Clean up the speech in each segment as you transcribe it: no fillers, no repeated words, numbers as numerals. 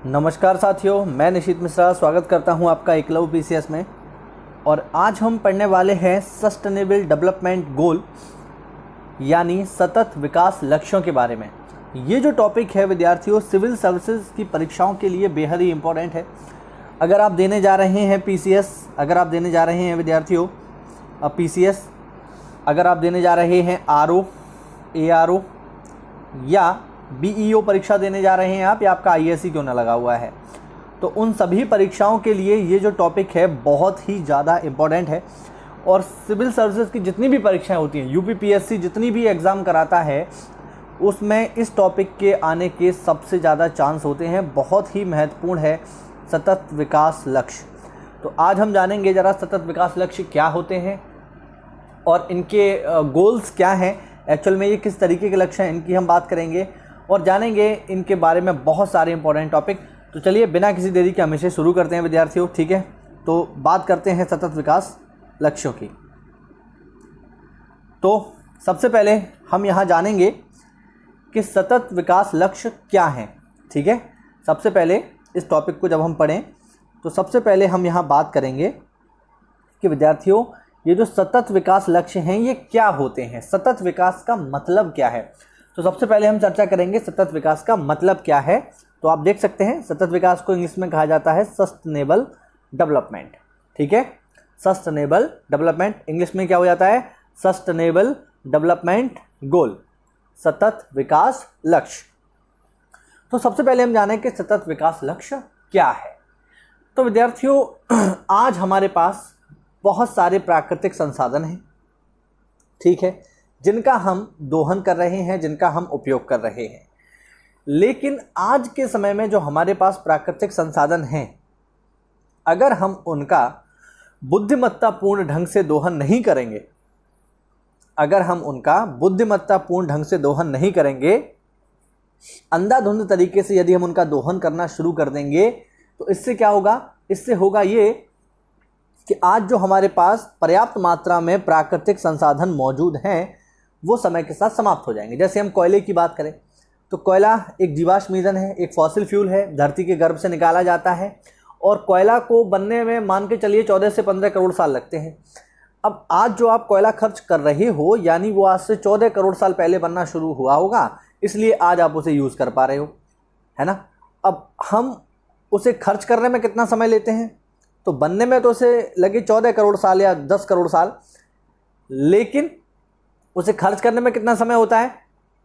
नमस्कार साथियों, मैं निशित मिश्रा स्वागत करता हूं आपका एकलव्य पीसीएस में। और आज हम पढ़ने वाले हैं सस्टेनेबल डेवलपमेंट गोल यानी सतत विकास लक्ष्यों के बारे में। ये जो टॉपिक है विद्यार्थियों, सिविल सर्विसेज की परीक्षाओं के लिए बेहद ही इम्पोर्टेंट है। अगर आप देने जा रहे हैं पीसीएस, अगर आप देने जा रहे हैं विद्यार्थियों पीसीएस, अगर आप देने जा रहे हैं आरओ, एआरओ या बीईओ परीक्षा देने जा रहे हैं आप, या आपका आईएससी क्यों ना लगा हुआ है, तो उन सभी परीक्षाओं के लिए ये जो टॉपिक है बहुत ही ज़्यादा इम्पोर्टेंट है। और सिविल सर्विसेज की जितनी भी परीक्षाएं होती हैं, यूपीपीएससी जितनी भी एग्ज़ाम कराता है, उसमें इस टॉपिक के आने के सबसे ज़्यादा चांस होते हैं। बहुत ही महत्वपूर्ण है सतत विकास लक्ष्य। तो आज हम जानेंगे ज़रा सतत विकास लक्ष्य क्या होते हैं और इनके गोल्स क्या हैं, एक्चुअल में ये किस तरीके के लक्ष्य हैं, इनकी हम बात करेंगे और जानेंगे इनके बारे में बहुत सारे इंपॉर्टेंट टॉपिक। तो चलिए बिना किसी देरी के हम इसे शुरू करते हैं विद्यार्थियों, ठीक है। तो बात करते हैं सतत विकास लक्ष्यों की। तो सबसे पहले हम यहाँ जानेंगे कि सतत विकास लक्ष्य क्या हैं, ठीक है। सबसे पहले इस टॉपिक को जब हम पढ़ें तो सबसे पहले हम यहाँ बात करेंगे कि विद्यार्थियों ये जो सतत विकास लक्ष्य हैं ये क्या होते हैं, सतत विकास का मतलब क्या है। तो सबसे पहले हम चर्चा करेंगे सतत विकास का मतलब क्या है। तो आप देख सकते हैं सतत विकास को इंग्लिश में कहा जाता है सस्टेनेबल डेवलपमेंट, ठीक है। सस्टेनेबल डेवलपमेंट इंग्लिश में क्या हो जाता है, सस्टेनेबल डेवलपमेंट गोल, सतत विकास लक्ष्य। तो सबसे पहले हम जानें कि सतत विकास लक्ष्य क्या है। तो विद्यार्थियों आज हमारे पास बहुत सारे प्राकृतिक संसाधन हैं, ठीक है, जिनका हम दोहन कर रहे हैं, जिनका हम उपयोग कर रहे हैं। लेकिन आज के समय में जो हमारे पास प्राकृतिक संसाधन हैं, अगर हम उनका बुद्धिमत्तापूर्ण ढंग से दोहन नहीं करेंगे, अगर हम उनका बुद्धिमत्तापूर्ण ढंग से दोहन नहीं करेंगे, अंधाधुंध तरीके से यदि हम उनका दोहन करना शुरू कर देंगे, तो इससे क्या होगा, इससे होगा ये कि आज जो हमारे पास पर्याप्त मात्रा में प्राकृतिक संसाधन मौजूद हैं वो समय के साथ समाप्त हो जाएंगे। जैसे हम कोयले की बात करें तो कोयला एक जीवाश्म ईंधन है, एक फॉसिल फ्यूल है, धरती के गर्भ से निकाला जाता है और कोयला को बनने में मान के चलिए 14 से 15 करोड़ साल लगते हैं। अब आज जो आप कोयला खर्च कर रहे हो, यानी वो आज से 14 करोड़ साल पहले बनना शुरू हुआ होगा, इसलिए आज आप उसे यूज़ कर पा रहे हो, है ना। अब हम उसे खर्च करने में कितना समय लेते हैं, तो बनने में तो उसे लगे 14 करोड़ साल या 10 करोड़ साल, लेकिन उसे खर्च करने में कितना समय होता है,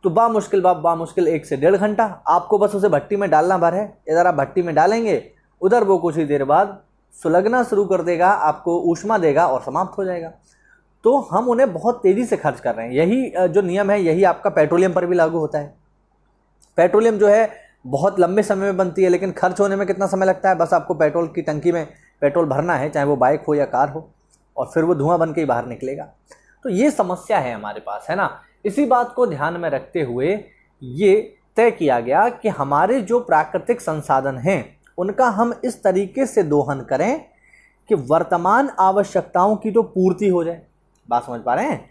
तो बामुश्किल 1 से 1.5 घंटा। आपको बस उसे भट्टी में डालना भर है। इधर आप भट्टी में डालेंगे, उधर वो कुछ ही देर बाद सुलगना शुरू कर देगा, आपको ऊष्मा देगा और समाप्त हो जाएगा। तो हम उन्हें बहुत तेज़ी से खर्च कर रहे हैं। यही जो नियम है यही आपका पेट्रोलियम पर भी लागू होता है। पेट्रोलियम जो है बहुत लंबे समय में बनती है, लेकिन खर्च होने में कितना समय लगता है, बस आपको पेट्रोल की टंकी में पेट्रोल भरना है, चाहे वो बाइक हो या कार हो, और फिर वो धुआं बन के ही बाहर निकलेगा। तो ये समस्या है हमारे पास, है ना। इसी बात को ध्यान में रखते हुए ये तय किया गया कि हमारे जो प्राकृतिक संसाधन हैं उनका हम इस तरीके से दोहन करें कि वर्तमान आवश्यकताओं की तो पूर्ति हो जाए। बात समझ पा रहे हैं,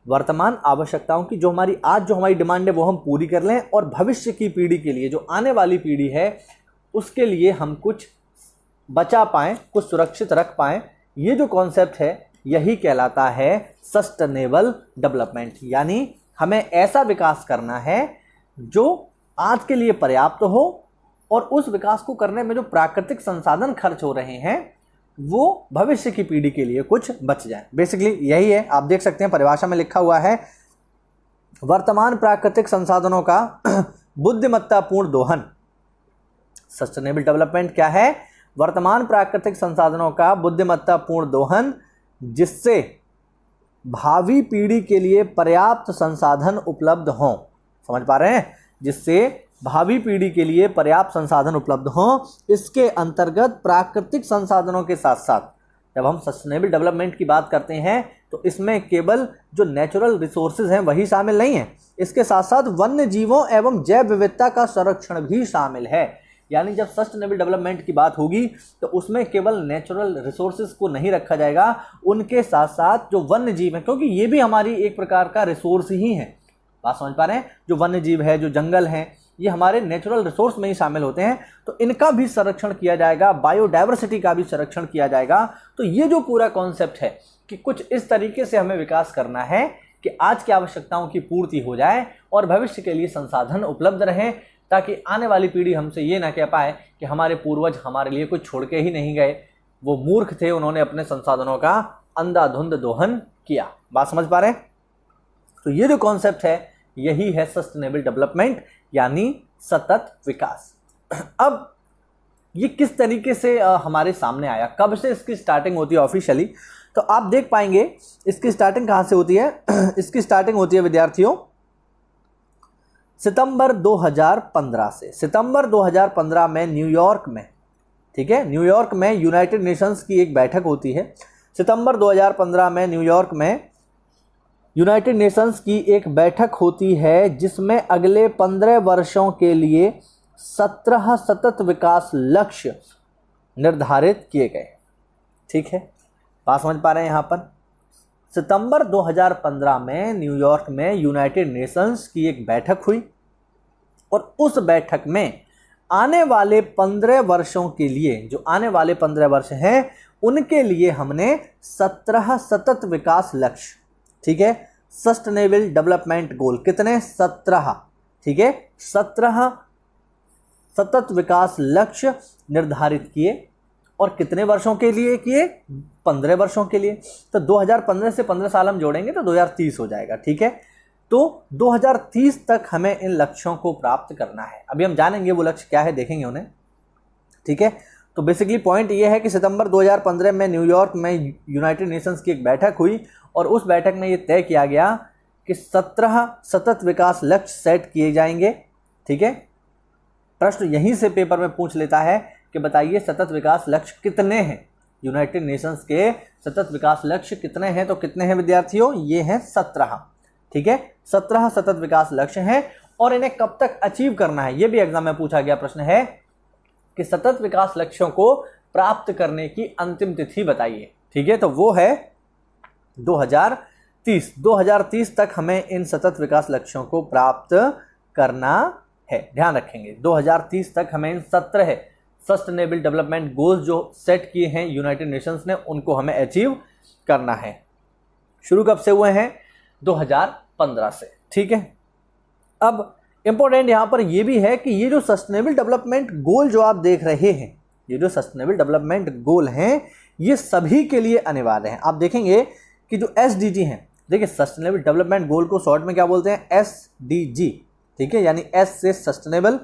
वर्तमान आवश्यकताओं की जो हमारी आज जो हमारी डिमांड है वो हम पूरी कर लें, और भविष्य की पीढ़ी के लिए, जो आने वाली पीढ़ी है, उसके लिए हम कुछ बचा पाएँ, कुछ सुरक्षित रख पाएँ। ये जो कॉन्सेप्ट है यही कहलाता है सस्टेनेबल डेवलपमेंट। यानी हमें ऐसा विकास करना है जो आज के लिए पर्याप्त हो और उस विकास को करने में जो प्राकृतिक संसाधन खर्च हो रहे हैं वो भविष्य की पीढ़ी के लिए कुछ बच जाए। बेसिकली यही है। आप देख सकते हैं परिभाषा में लिखा हुआ है, वर्तमान प्राकृतिक संसाधनों का बुद्धिमत्तापूर्ण दोहन। सस्टेनेबल डेवलपमेंट क्या है, वर्तमान प्राकृतिक संसाधनों का बुद्धिमत्तापूर्ण दोहन, जिससे भावी पीढ़ी के लिए पर्याप्त संसाधन उपलब्ध हों। समझ पा रहे हैं, जिससे भावी पीढ़ी के लिए पर्याप्त संसाधन उपलब्ध हों। इसके अंतर्गत प्राकृतिक संसाधनों के साथ साथ जब हम सस्टेनेबल डेवलपमेंट की बात करते हैं तो इसमें केवल जो नेचुरल रिसोर्सेज हैं वही शामिल नहीं है, इसके साथ साथ वन्य जीवों एवं जैव विविधता का संरक्षण भी शामिल है। यानी जब सस्टेनेबल डेवलपमेंट की बात होगी तो उसमें केवल नेचुरल रिसोर्सेज को नहीं रखा जाएगा, उनके साथ साथ जो वन्य जीव हैं, क्योंकि ये भी हमारी एक प्रकार का रिसोर्स ही है। बात समझ पा रहे हैं, जो वन्य जीव है, जो जंगल हैं, ये हमारे नेचुरल रिसोर्स में ही शामिल होते हैं, तो इनका भी संरक्षण किया जाएगा, बायोडाइवर्सिटी का भी संरक्षण किया जाएगा। तो ये जो पूरा कॉन्सेप्ट है कि कुछ इस तरीके से हमें विकास करना है कि आज की आवश्यकताओं की पूर्ति हो जाए और भविष्य के लिए संसाधन उपलब्ध रहें, ताकि आने वाली पीढ़ी हमसे ये ना कह पाए कि हमारे पूर्वज हमारे लिए कुछ छोड़ के ही नहीं गए, वो मूर्ख थे, उन्होंने अपने संसाधनों का अंधाधुंध दोहन किया। बात समझ पा रहे हैं? तो ये जो कॉन्सेप्ट है यही है सस्टेनेबल डेवलपमेंट यानी सतत विकास। अब ये किस तरीके से हमारे सामने आया, कब से इसकी स्टार्टिंग होती है ऑफिशियली, तो आप देख पाएंगे इसकी स्टार्टिंग कहां से होती है। इसकी स्टार्टिंग होती है विद्यार्थियों सितंबर 2015 से। सितंबर 2015 में न्यूयॉर्क में, ठीक है, न्यूयॉर्क में यूनाइटेड नेशंस की एक बैठक होती है। सितंबर 2015 में न्यूयॉर्क में यूनाइटेड नेशंस की एक बैठक होती है, जिसमें अगले 15 वर्षों के लिए 17 सतत विकास लक्ष्य निर्धारित किए गए। ठीक है, बात समझ पा रहे हैं यहाँ पर। सितंबर 2015 में न्यूयॉर्क में यूनाइटेड नेशंस की एक बैठक हुई और उस बैठक में आने वाले 15 वर्षों के लिए, जो आने वाले 15 वर्ष हैं, उनके लिए हमने 17 सतत विकास लक्ष्य, ठीक है, सस्टेनेबल डेवलपमेंट गोल, कितने? 17, ठीक है, 17 सतत विकास लक्ष्य निर्धारित किए। और कितने वर्षों के लिए किए? 15 वर्षों के लिए। तो 2015 से 15 साल हम जोड़ेंगे तो 2030 हो जाएगा। ठीक है, तो 2030 तक हमें इन लक्ष्यों को प्राप्त करना है। अभी हम जानेंगे वो लक्ष्य क्या है, देखेंगे उन्हें। ठीक है, तो बेसिकली पॉइंट ये है कि सितंबर 2015 में न्यूयॉर्क में यूनाइटेड नेशंस की एक बैठक हुई और उस बैठक में ये तय किया गया कि 17 सतत विकास लक्ष्य सेट किए जाएंगे। ठीक है, प्रश्न यहीं से पेपर में पूछ लेता है कि बताइए सतत विकास लक्ष्य कितने हैं? यूनाइटेड नेशंस के सतत विकास लक्ष्य कितने हैं? तो कितने हैं विद्यार्थियों? ये हैं 17। ठीक है, 17 सतत विकास लक्ष्य हैं और इन्हें कब तक अचीव करना है, ये भी एग्जाम में पूछा गया प्रश्न है कि सतत विकास लक्ष्यों को प्राप्त करने की अंतिम तिथि बताइए। ठीक है, तो वो है 2030। 2030 तक हमें इन सतत विकास लक्ष्यों को प्राप्त करना है। ध्यान रखेंगे 2030 तक हमें इन 17 सस्टेनेबल डेवलपमेंट गोल्स जो सेट किए हैं यूनाइटेड नेशंस ने, उनको हमें अचीव करना है। शुरू कब से हुए हैं? 2015 से। ठीक है, अब इंपॉर्टेंट यहां पर यह भी है कि ये जो सस्टेनेबल डेवलपमेंट गोल जो आप देख रहे हैं, ये जो सस्टेनेबल डेवलपमेंट गोल हैं, ये सभी के लिए अनिवार्य हैं। आप देखेंगे कि जो SDG हैं, देखिए सस्टेनेबल डेवलपमेंट गोल को शॉर्ट में क्या बोलते हैं? SDG। ठीक है, यानी S से सस्टेनेबल,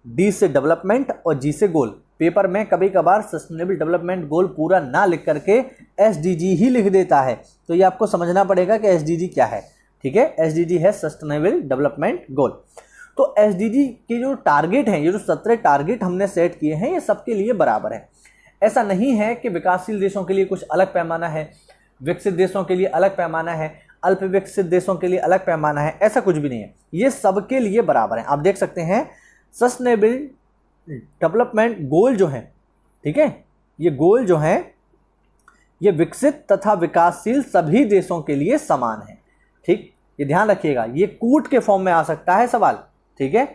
D से डेवलपमेंट और G से गोल। पेपर में कभी कभार सस्टेनेबल डेवलपमेंट गोल पूरा ना लिख करके SDG ही लिख देता है, तो ये आपको समझना पड़ेगा कि SDG क्या है। ठीक है, SDG है सस्टेनेबल डेवलपमेंट गोल। तो SDG के जो टारगेट हैं, ये जो 17 टारगेट हमने सेट किए हैं, ये सबके लिए बराबर है। ऐसा नहीं है कि विकासशील देशों के लिए कुछ अलग पैमाना है, विकसित देशों के लिए अलग पैमाना है, अल्प विकसित देशों के लिए अलग पैमाना है, ऐसा कुछ भी नहीं है। ये सबके लिए बराबर है। आप देख सकते हैं सस्टेनेबल डेवलपमेंट गोल जो है, ठीक है, ये गोल जो है ये विकसित तथा विकासशील सभी देशों के लिए समान है। ठीक, ये ध्यान रखिएगा, ये कूट के फॉर्म में आ सकता है सवाल। ठीक है,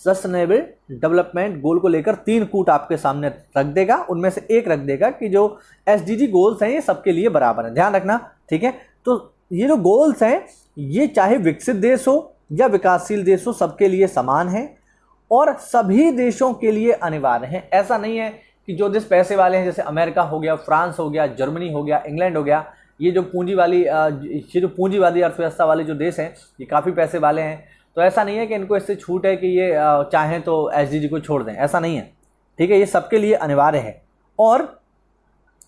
सस्टेनेबल डेवलपमेंट गोल को लेकर 3 कूट आपके सामने रख देगा, उनमें से एक रख देगा कि जो SDG गोल्स हैं ये सबके लिए बराबर है। ध्यान रखना। ठीक है, तो ये जो गोल्स हैं ये चाहे विकसित देश हो या विकासशील देश हो, सबके लिए समान है और सभी देशों के लिए अनिवार्य है। ऐसा नहीं है कि जो देश पैसे वाले हैं, जैसे अमेरिका हो गया, फ्रांस हो गया, जर्मनी हो गया, इंग्लैंड हो गया, ये जो पूंजीवादी अर्थव्यवस्था वाले जो देश हैं, ये काफ़ी पैसे वाले हैं, तो ऐसा नहीं है कि इनको इससे छूट है कि ये चाहें तो SDG को छोड़ दें, ऐसा नहीं है। ठीक है, ये सबके लिए अनिवार्य है और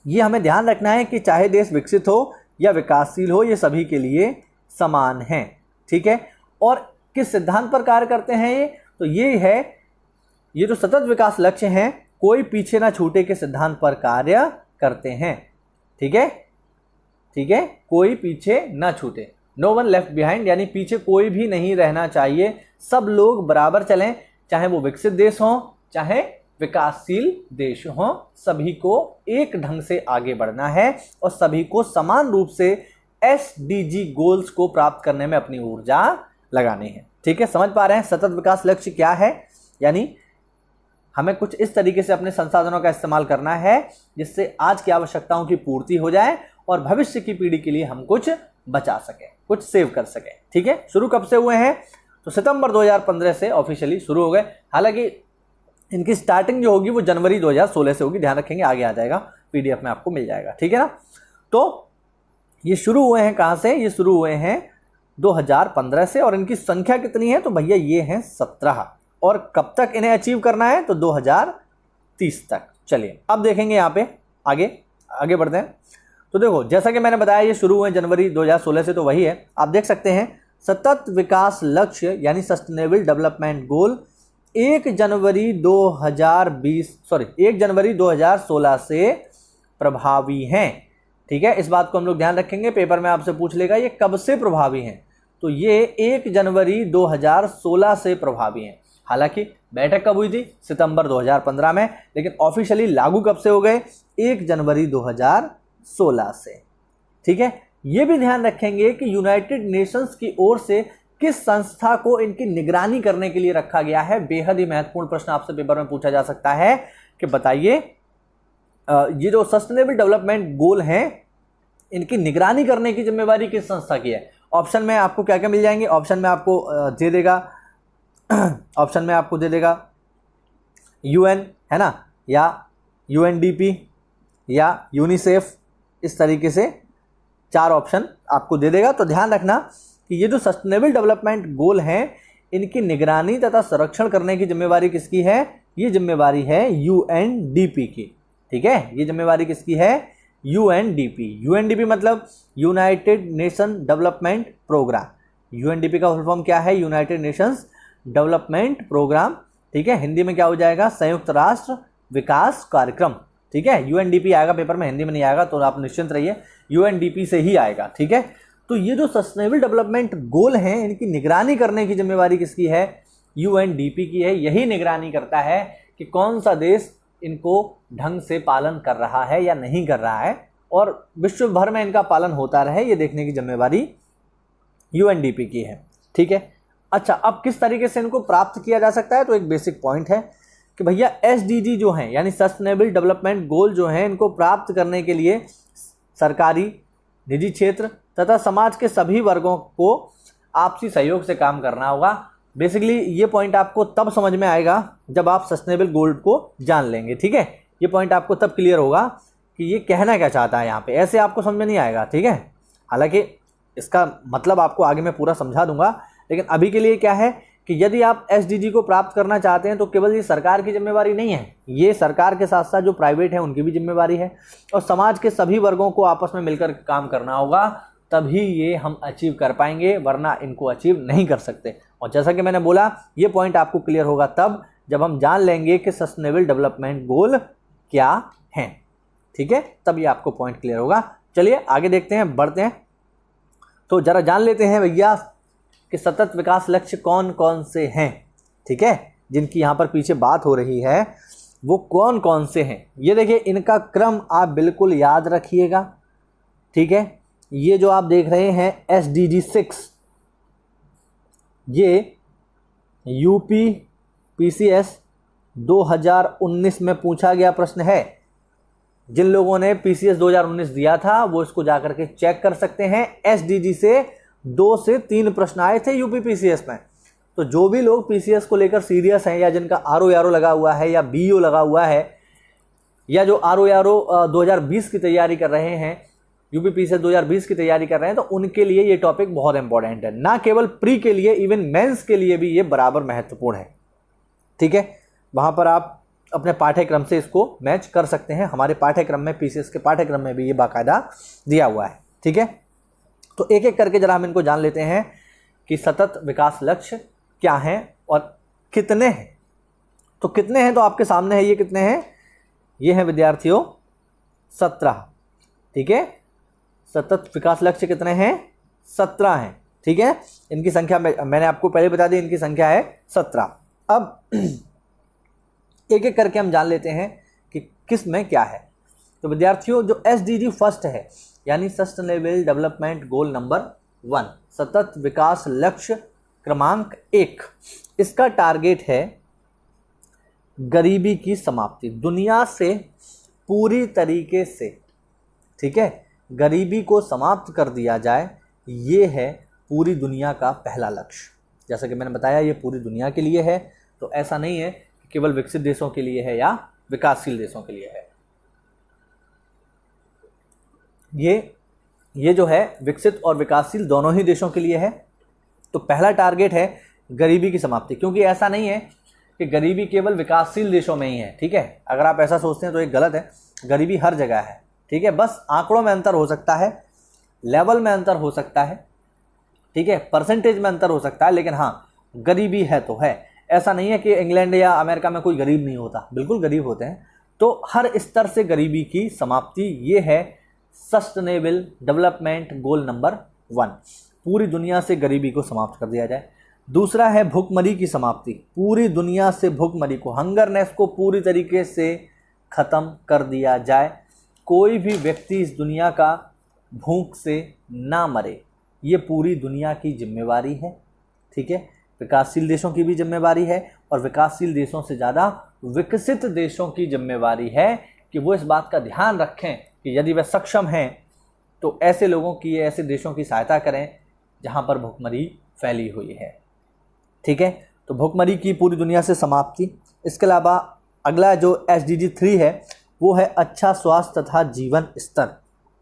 ये हमें ध्यान रखना है कि चाहे देश विकसित हो या विकासशील हो, ये सभी के लिए समान हैं। ठीक है, और किस सिद्धांत पर कार्य करते हैं ये? तो ये है, ये जो सतत विकास लक्ष्य हैं, कोई पीछे ना छूटे के सिद्धांत पर कार्य करते हैं। ठीक है, ठीक है, कोई पीछे ना छूटे, नो वन लेफ्ट बिहाइंड, यानी पीछे कोई भी नहीं रहना चाहिए, सब लोग बराबर चलें, चाहे वो विकसित देश हों चाहे विकासशील देश हों, सभी को एक ढंग से आगे बढ़ना है और सभी को समान रूप से SDG गोल्स को प्राप्त करने में अपनी ऊर्जा लगानी है। ठीक है, समझ पा रहे हैं सतत विकास लक्ष्य क्या है? यानी हमें कुछ इस तरीके से अपने संसाधनों का इस्तेमाल करना है जिससे आज की आवश्यकताओं की पूर्ति हो जाए और भविष्य की पीढ़ी के लिए हम कुछ बचा सकें, कुछ सेव कर सकें। ठीक है, शुरू कब से हुए हैं? तो सितंबर 2015 से ऑफिशियली शुरू हो गए। हालांकि इनकी स्टार्टिंग जो होगी वो जनवरी 2016 से होगी, ध्यान रखेंगे, आगे आ जाएगा, पीडीएफ में आपको मिल जाएगा। ठीक है ना। तो ये शुरू हुए हैं कहाँ से? ये शुरू हुए हैं 2015 से। और इनकी संख्या कितनी है? तो भैया ये हैं 17। और कब तक इन्हें अचीव करना है? तो 2030 तक। चलिए अब देखेंगे यहाँ पे आगे बढ़ते हैं। तो देखो, जैसा कि मैंने बताया ये शुरू हुए जनवरी 2016 से, तो वही है। आप देख सकते हैं सतत विकास लक्ष्य यानी सस्टेनेबल डेवलपमेंट गोल 1 जनवरी 2016 से प्रभावी हैं। ठीक है, इस बात को हम लोग ध्यान रखेंगे, पेपर में आपसे पूछ लेगा ये कब से प्रभावी हैं। तो ये 1 जनवरी 2016 से प्रभावी हैं। हालांकि बैठक कब हुई थी? सितंबर 2015 में, लेकिन ऑफिशियली लागू कब से हो गए? 1 जनवरी 2016 से। ठीक है, ये भी ध्यान रखेंगे कि यूनाइटेड नेशंस की ओर से किस संस्था को इनकी निगरानी करने के लिए रखा गया है। बेहद ही महत्वपूर्ण प्रश्न आपसे पेपर में पूछा जा सकता है कि बताइए ये जो सस्टेनेबल डेवलपमेंट गोल हैं इनकी निगरानी करने की जिम्मेवारी किस संस्था की है। ऑप्शन में आपको क्या क्या मिल जाएंगे? ऑप्शन में आपको दे देगा यूएन, है ना, या यूएनडीपी या यूनिसेफ, इस तरीके से 4 ऑप्शन आपको दे देगा। तो ध्यान रखना कि ये जो सस्टेनेबल डेवलपमेंट गोल हैं इनकी निगरानी तथा संरक्षण करने की जिम्मेवारी किसकी है? ये जिम्मेवारी है यूएनडीपी की। ठीक है, ये जिम्मेवारी किसकी है? यूएनडीपी। यूएनडीपी मतलब United Nation Development Programme. UNDP का फुल फॉर्म क्या है? United Nations Development Programme. ठीक है, हिंदी में क्या हो जाएगा? संयुक्त राष्ट्र विकास कार्यक्रम। ठीक है, यूएनडीपी आएगा पेपर में, हिंदी में नहीं आएगा, तो आप निश्चिंत रहिए, यूएनडीपी से ही आएगा। ठीक है, तो ये जो सस्टेनेबल डेवलपमेंट गोल हैं इनकी निगरानी करने की जिम्मेवारी किसकी है? यूएनडीपी की है। यही निगरानी करता है कि कौन सा देश इनको ढंग से पालन कर रहा है या नहीं कर रहा है, और विश्व भर में इनका पालन होता रहे, ये देखने की जिम्मेवारी यूएनडीपी की है। ठीक है, अच्छा, अब किस तरीके से इनको प्राप्त किया जा सकता है? तो एक बेसिक पॉइंट है कि भैया एसडीजी जो हैं यानी सस्टेनेबल डेवलपमेंट गोल जो हैं इनको प्राप्त करने के लिए सरकारी, निजी क्षेत्र तथा समाज के सभी वर्गों को आपसी सहयोग से काम करना होगा। बेसिकली ये पॉइंट आपको तब समझ में आएगा जब आप सस्टेनेबल गोल को जान लेंगे। ठीक है, ये पॉइंट आपको तब क्लियर होगा कि ये कहना क्या चाहता है यहाँ पे, ऐसे आपको समझ में नहीं आएगा। ठीक है, हालांकि इसका मतलब आपको आगे मैं पूरा समझा दूंगा, लेकिन अभी के लिए क्या है कि यदि आप एसडीजी को प्राप्त करना चाहते हैं तो केवल ये सरकार की जिम्मेवारी नहीं है, ये सरकार के साथ साथ जो प्राइवेट है उनकी भी जिम्मेवारी है, और समाज के सभी वर्गों को आपस में मिलकर काम करना होगा, तभी ये हम अचीव कर पाएंगे, वरना इनको अचीव नहीं कर सकते। और जैसा कि मैंने बोला, ये पॉइंट आपको क्लियर होगा तब जब हम जान लेंगे कि सस्टेनेबल डेवलपमेंट गोल क्या हैं। ठीक है, तब ये आपको पॉइंट क्लियर होगा। चलिए आगे देखते हैं, बढ़ते हैं। तो जरा जान लेते हैं भैया कि सतत विकास लक्ष्य कौन कौन से हैं। ठीक है, जिनकी यहाँ पर पीछे बात हो रही है वो कौन कौन से हैं। ये देखिए, इनका क्रम आप बिल्कुल याद रखिएगा। ठीक है, ये जो आप देख रहे हैं SDG 6, ये यूपी PCS 2019 में पूछा गया प्रश्न है। जिन लोगों ने PCS 2019 दिया था वो इसको जाकर के चेक कर सकते हैं। SDG से 2 से 3 प्रश्न आए थे यूपी PCS में। तो जो भी लोग PCS को लेकर सीरियस हैं, या जिनका RO लगा हुआ है या BO लगा हुआ है, या जो RO 2020 की तैयारी कर रहे हैं, यूपी PCS 2020 की तैयारी कर रहे हैं, तो उनके लिए ये टॉपिक बहुत इंपॉर्टेंट है। ना केवल प्री के लिए, इवन मेंस के लिए भी ये बराबर महत्वपूर्ण है। ठीक है, वहाँ पर आप अपने पाठ्यक्रम से इसको मैच कर सकते हैं। हमारे पाठ्यक्रम में, PCS के पाठ्यक्रम में भी ये बाकायदा दिया हुआ है। ठीक है, तो एक एक करके जरा हम इनको जान लेते हैं कि सतत विकास लक्ष्य क्या हैं और कितने हैं। तो कितने हैं तो आपके सामने है, ये कितने हैं? ये हैं विद्यार्थियों 17। ठीक है, सतत विकास लक्ष्य कितने हैं? 17 हैं। ठीक है, इनकी संख्या मैंने आपको पहले बता दी, इनकी संख्या है 17। अब एक एक करके हम जान लेते हैं कि किस में क्या है। तो विद्यार्थियों, जो SDG फर्स्ट है यानी सस्टेनेबल डेवलपमेंट गोल नंबर 1, सतत विकास लक्ष्य क्रमांक 1, इसका टारगेट है गरीबी की समाप्ति, दुनिया से पूरी तरीके से, ठीक है, गरीबी को समाप्त कर दिया जाए, ये है पूरी दुनिया का पहला लक्ष्य। जैसा कि मैंने बताया ये पूरी दुनिया के लिए है, तो ऐसा नहीं है कि केवल विकसित देशों के लिए है या विकासशील देशों के लिए है। ये जो है विकसित और विकासशील दोनों ही देशों के लिए है। तो पहला टारगेट है गरीबी की समाप्ति, क्योंकि ऐसा नहीं है कि गरीबी केवल विकासशील देशों में ही है, ठीक है। अगर आप ऐसा सोचते हैं तो एक गलत है, गरीबी हर जगह है, ठीक है। बस आंकड़ों में अंतर हो सकता है, लेवल में अंतर हो सकता है, ठीक है, परसेंटेज में अंतर हो सकता है, लेकिन हाँ गरीबी है तो है। ऐसा नहीं है कि इंग्लैंड या अमेरिका में कोई गरीब नहीं होता, बिल्कुल गरीब होते हैं। तो हर स्तर से गरीबी की समाप्ति, ये है सस्टेनेबल डेवलपमेंट गोल नंबर 1, पूरी दुनिया से गरीबी को समाप्त कर दिया जाए। दूसरा है भूखमरी की समाप्ति, पूरी दुनिया से भूखमरी को, हंगरनेस को पूरी तरीके से ख़त्म कर दिया जाए। कोई भी व्यक्ति इस दुनिया का भूख से ना मरे, ये पूरी दुनिया की जिम्मेवारी है, ठीक है। विकासशील देशों की भी जिम्मेवारी है और विकासशील देशों से ज़्यादा विकसित देशों की जिम्मेवारी है कि वो इस बात का ध्यान रखें कि यदि वे सक्षम हैं तो ऐसे लोगों की, ऐसे देशों की सहायता करें जहाँ पर भूखमरी फैली हुई है, ठीक है। तो भूखमरी की पूरी दुनिया से समाप्ति। इसके अलावा अगला जो SDG 3 है वो है अच्छा स्वास्थ्य तथा जीवन स्तर,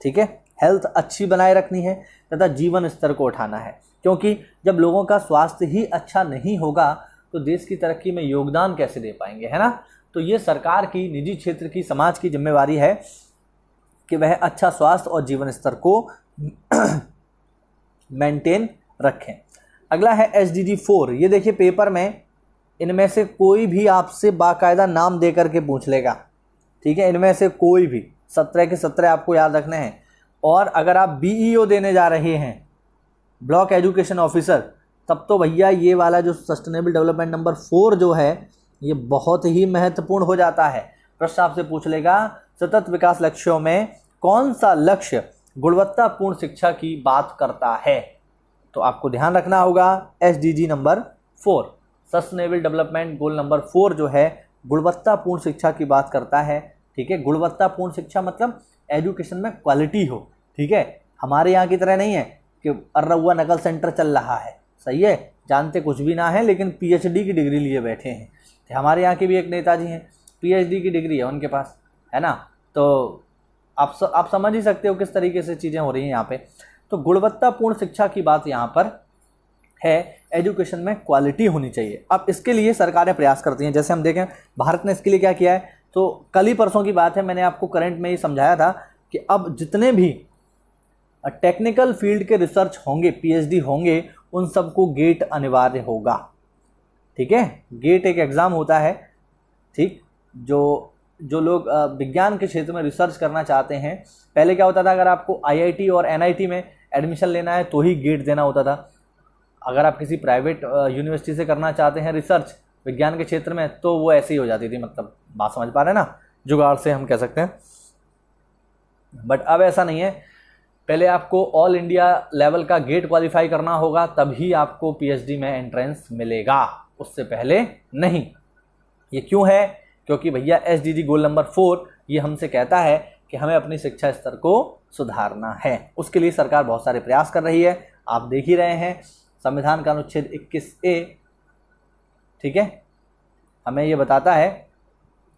ठीक है। हेल्थ अच्छी बनाए रखनी है तथा जीवन स्तर को उठाना है, क्योंकि जब लोगों का स्वास्थ्य ही अच्छा नहीं होगा तो देश की तरक्की में योगदान कैसे दे पाएंगे, है ना। तो ये सरकार की, निजी क्षेत्र की, समाज की जिम्मेवारी है कि वह अच्छा स्वास्थ्य और जीवन स्तर को मेंटेन रखें। अगला है SDG 4। ये देखिए पेपर में इनमें से कोई भी आपसे बाकायदा नाम दे करके पूछ लेगा, ठीक है। इनमें से कोई भी 17 के 17 आपको याद रखने हैं। और अगर आप BEO देने जा रहे हैं, ब्लॉक एजुकेशन ऑफिसर, तब तो भैया ये वाला जो सस्टेनेबल डेवलपमेंट नंबर 4 जो है ये बहुत ही महत्वपूर्ण हो जाता है। प्रश्न आपसे पूछ लेगा सतत विकास लक्ष्यों में कौन सा लक्ष्य गुणवत्तापूर्ण शिक्षा की बात करता है, तो आपको ध्यान रखना होगा SDG number 4, sustainable development goal number 4 जो है गुणवत्तापूर्ण शिक्षा की बात करता है, ठीक है। गुणवत्तापूर्ण शिक्षा मतलब एजुकेशन में क्वालिटी हो, ठीक है। हमारे यहाँ की तरह नहीं है कि अर्रहुआ नकल सेंटर चल रहा है, सही है, जानते कुछ भी ना है लेकिन PhD की डिग्री लिए बैठे हैं। तो हमारे यहाँ के भी एक नेताजी हैं, PhD की डिग्री है उनके पास, है ना। तो आप समझ ही सकते हो किस तरीके से चीज़ें हो रही हैं यहाँ पे। तो गुणवत्तापूर्ण शिक्षा की बात यहाँ पर है, एजुकेशन में क्वालिटी होनी चाहिए। अब इसके लिए सरकारें प्रयास करती हैं। जैसे हम देखें भारत ने इसके लिए क्या किया है, तो कल ही परसों की बात है, मैंने आपको करंट में ही समझाया था कि अब जितने भी टेक्निकल फील्ड के रिसर्च होंगे, PhD होंगे, उन सबको गेट अनिवार्य होगा, ठीक है। गेट एक एग्ज़ाम होता है, ठीक। जो लोग विज्ञान के क्षेत्र में रिसर्च करना चाहते हैं, पहले क्या होता था, अगर आपको IIT और NIT में एडमिशन लेना है तो ही गेट देना होता था। अगर आप किसी प्राइवेट यूनिवर्सिटी से करना चाहते हैं रिसर्च विज्ञान के क्षेत्र में, तो वो ऐसे ही हो जाती थी, मतलब बात समझ पा रहे हैं ना, जुगाड़ से हम कह सकते हैं। बट अब ऐसा नहीं है, पहले आपको ऑल इंडिया लेवल का गेट क्वालिफाई करना होगा, तभी आपको PhD में एंट्रेंस मिलेगा, उससे पहले नहीं। ये क्यों है, क्योंकि भैया SDG गोल नंबर 4 ये हमसे कहता है कि हमें अपनी शिक्षा स्तर को सुधारना है। उसके लिए सरकार बहुत सारे प्रयास कर रही है, आप देख ही रहे हैं। संविधान का अनुच्छेद 21A, ठीक है, हमें ये बताता है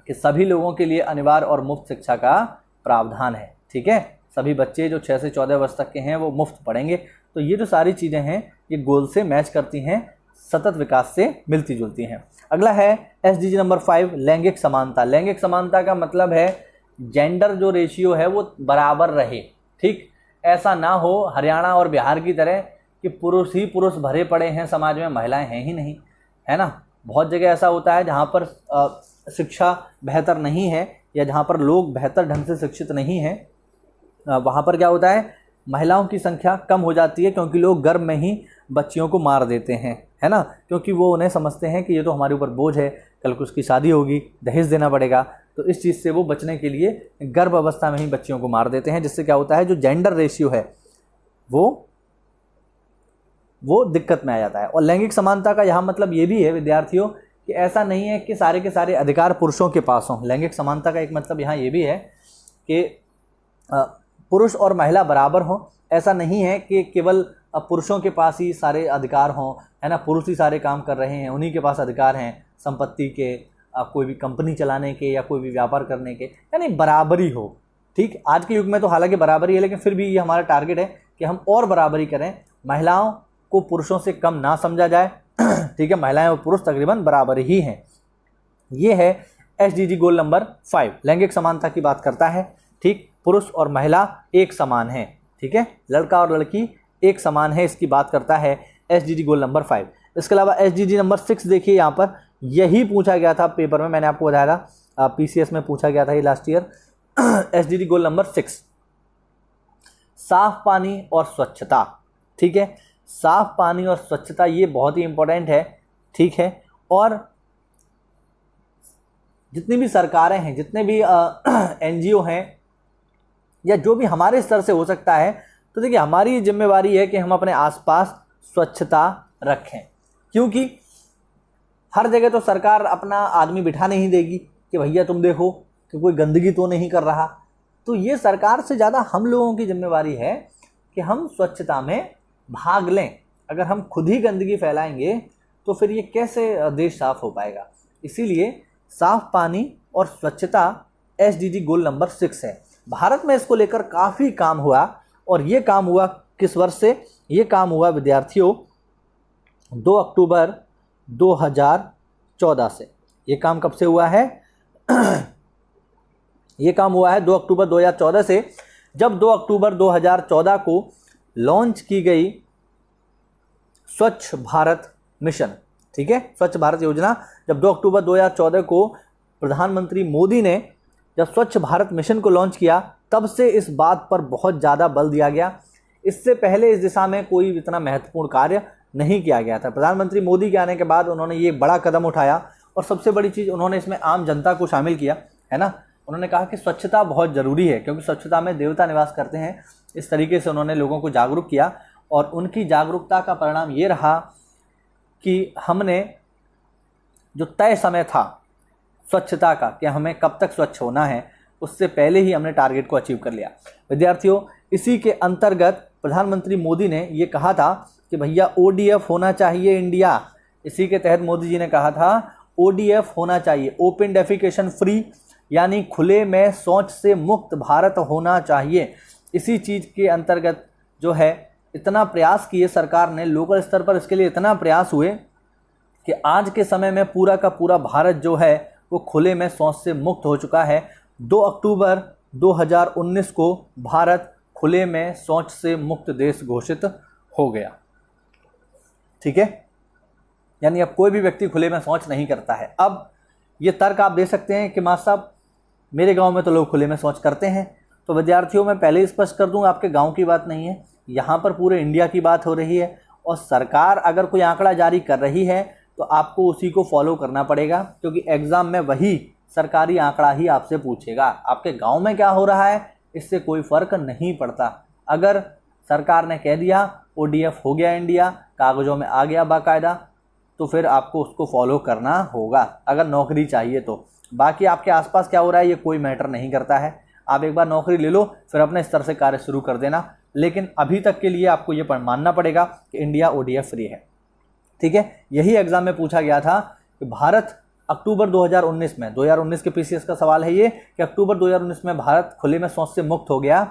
कि सभी लोगों के लिए अनिवार्य और मुफ्त शिक्षा का प्रावधान है, ठीक है। सभी बच्चे जो 6 से 14 वर्ष तक के हैं वो मुफ्त पढ़ेंगे। तो ये जो सारी चीज़ें हैं ये गोल से मैच करती हैं, सतत विकास से मिलती जुलती हैं। अगला है SDG नंबर 5, लैंगिक समानता। लैंगिक समानता का मतलब है जेंडर जो रेशियो है वो बराबर रहे, ठीक। ऐसा ना हो हरियाणा और बिहार की तरह कि पुरुष ही पुरुष भरे पड़े हैं समाज में, महिलाएं हैं ही नहीं, है ना। बहुत जगह ऐसा होता है जहाँ पर शिक्षा बेहतर नहीं है या जहाँ पर लोग बेहतर ढंग से शिक्षित नहीं हैं, वहाँ पर क्या होता है, महिलाओं की संख्या कम हो जाती है, क्योंकि लोग गर्भ में ही बच्चियों को मार देते हैं, है ना। क्योंकि वो उन्हें समझते हैं कि ये तो हमारे ऊपर बोझ है, कल को उसकी शादी होगी, दहेज देना पड़ेगा। तो इस चीज़ से वो बचने के लिए गर्भ अवस्था में ही बच्चियों को मार देते हैं, जिससे क्या होता है, जो जेंडर रेशियो है वो वो दिक्कत में आ जाता है। और लैंगिक समानता का यहाँ मतलब ये भी है विद्यार्थियों कि ऐसा नहीं है कि सारे के सारे अधिकार पुरुषों के पास हों। लैंगिक समानता का एक मतलब यहाँ ये भी है कि पुरुष और महिला बराबर हों। ऐसा नहीं है कि केवल पुरुषों के पास ही सारे अधिकार हों, है ना, पुरुष ही सारे काम कर रहे हैं, उन्हीं के पास अधिकार हैं संपत्ति के, कोई भी कंपनी चलाने के या कोई भी व्यापार करने के, यानी बराबरी हो। ठीक, आज के युग में तो हालांकि बराबरी है, लेकिन फिर भी ये हमारा टारगेट है कि हम और बराबरी करें, महिलाओं को पुरुषों से कम ना समझा जाए। ठीक है, महिलाएं और पुरुष तकरीबन बराबर ही हैं। ये है SDG गोल नंबर 5, लैंगिक समानता की बात करता है। ठीक, पुरुष और महिला एक समान है। ठीक है, लड़का और लड़की एक समान है, इसकी बात करता है SDG गोल नंबर 5। इसके अलावा SDG नंबर 6 देखिए, यहाँ पर यही पूछा गया था पेपर में, मैंने आपको बताया था PCS में पूछा गया था ये last year. SDG goal number 6, साफ पानी और स्वच्छता। ठीक है, साफ पानी और स्वच्छता ये बहुत ही इंपॉर्टेंट है। ठीक है, और जितनी भी सरकारें हैं, जितने भी NGO हैं, या जो भी हमारे स्तर से हो सकता है, तो देखिए हमारी जिम्मेवारी है कि हम अपने आसपास स्वच्छता रखें, क्योंकि हर जगह तो सरकार अपना आदमी बिठा नहीं देगी कि भैया तुम देखो कि कोई गंदगी तो नहीं कर रहा। तो ये सरकार से ज़्यादा हम लोगों की जिम्मेवारी है कि हम स्वच्छता में भाग लें। अगर हम खुद ही गंदगी फैलाएंगे तो फिर ये कैसे देश साफ हो पाएगा। इसीलिए साफ पानी और स्वच्छता SDG गोल नंबर 6 है। भारत में इसको लेकर काफ़ी काम हुआ, और ये काम हुआ किस वर्ष से? ये काम हुआ विद्यार्थियों 2 अक्टूबर 2014 से। ये काम कब से हुआ है? ये काम हुआ है 2 अक्टूबर 2014 से, जब 2 अक्टूबर 2014 को लॉन्च की गई स्वच्छ भारत मिशन। ठीक है, स्वच्छ भारत योजना जब 2 अक्टूबर 2014 को प्रधानमंत्री मोदी ने जब स्वच्छ भारत मिशन को लॉन्च किया, तब से इस बात पर बहुत ज़्यादा बल दिया गया। इससे पहले इस दिशा में कोई इतना महत्वपूर्ण कार्य नहीं किया गया था। प्रधानमंत्री मोदी के आने के बाद उन्होंने ये बड़ा कदम उठाया, और सबसे बड़ी चीज़ उन्होंने इसमें आम जनता को शामिल किया, है ना। उन्होंने कहा कि स्वच्छता बहुत ज़रूरी है, क्योंकि स्वच्छता में देवता निवास करते हैं। इस तरीके से उन्होंने लोगों को जागरूक किया, और उनकी जागरूकता का परिणाम ये रहा कि हमने जो तय समय था स्वच्छता का कि हमें कब तक स्वच्छ होना है, उससे पहले ही हमने टारगेट को अचीव कर लिया। विद्यार्थियों, इसी के अंतर्गत प्रधानमंत्री मोदी ने ये कहा था कि भैया ODF होना चाहिए इंडिया। इसी के तहत मोदी जी ने कहा था ODF होना चाहिए, ओपन डेफिकेशन फ्री, यानी खुले में शौच से मुक्त भारत होना चाहिए। इसी चीज़ के अंतर्गत जो है इतना प्रयास किए सरकार ने, लोकल स्तर पर इसके लिए इतना प्रयास हुए कि आज के समय में पूरा का पूरा भारत जो है वो खुले में शौच से मुक्त हो चुका है। 2 अक्टूबर 2019 को भारत खुले में शौच से मुक्त देश घोषित हो गया। ठीक है, यानी अब कोई भी व्यक्ति खुले में शौच नहीं करता है। अब ये तर्क आप दे सकते हैं कि मास्टर साहब मेरे गांव में तो लोग खुले में शौच करते हैं। तो विद्यार्थियों, मैं पहले ही स्पष्ट कर दूं, आपके गांव की बात नहीं है, यहाँ पर पूरे इंडिया की बात हो रही है। और सरकार अगर कोई आंकड़ा जारी कर रही है तो आपको उसी को फॉलो करना पड़ेगा, क्योंकि एग्ज़ाम में वही सरकारी आंकड़ा ही आपसे पूछेगा। आपके गांव में क्या हो रहा है इससे कोई फ़र्क नहीं पड़ता। अगर सरकार ने कह दिया ODF हो गया इंडिया, कागज़ों में आ गया बाकायदा, तो फिर आपको उसको फॉलो करना होगा अगर नौकरी चाहिए तो। बाकी आपके आसपास क्या हो रहा है ये कोई मैटर नहीं करता है। आप एक बार नौकरी ले लो, फिर अपने स्तर से कार्य शुरू कर देना, लेकिन अभी तक के लिए आपको ये मानना पड़ेगा कि इंडिया ODF फ्री है। ठीक है, यही एग्जाम में पूछा गया था कि भारत अक्टूबर 2019 में, 2019 के PCS का सवाल है ये कि अक्टूबर 2019 में भारत खुले में शौच से मुक्त हो गया।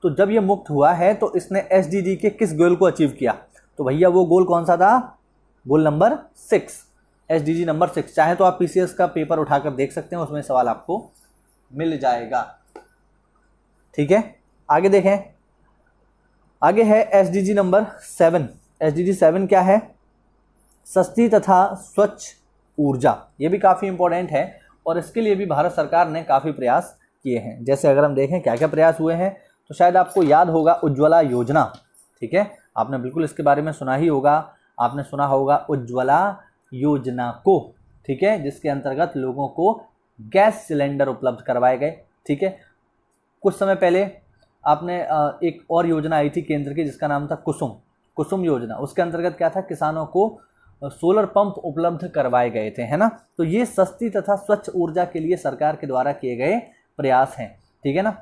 तो जब ये मुक्त हुआ है तो इसने SDG के किस गोल को अचीव किया? तो भैया वो गोल कौन सा था? Goal number 6, SDG number 6। चाहे तो आप PCS का पेपर उठाकर देख सकते हैं, उसमें सवाल आपको मिल जाएगा। ठीक है, आगे देखें। आगे है SDG नंबर 7। SDG 7 क्या है? सस्ती तथा स्वच्छ ऊर्जा। ये भी काफ़ी इंपॉर्टेंट है, और इसके लिए भी भारत सरकार ने काफ़ी प्रयास किए हैं। जैसे अगर हम देखें क्या क्या प्रयास हुए हैं, तो शायद आपको याद होगा उज्ज्वला योजना। ठीक है, आपने बिल्कुल इसके बारे में सुना ही होगा। आपने सुना होगा उज्ज्वला योजना को, ठीक है, जिसके अंतर्गत लोगों को गैस सिलेंडर उपलब्ध करवाए गए। ठीक है, कुछ समय पहले आपने एक और योजना आई थी केंद्र की, जिसका नाम था कुसुम। कुसुम योजना, उसके अंतर्गत क्या था, किसानों को सोलर पंप उपलब्ध करवाए गए थे, है ना। तो ये सस्ती तथा स्वच्छ ऊर्जा के लिए सरकार के द्वारा किए गए प्रयास हैं, ठीक है ना।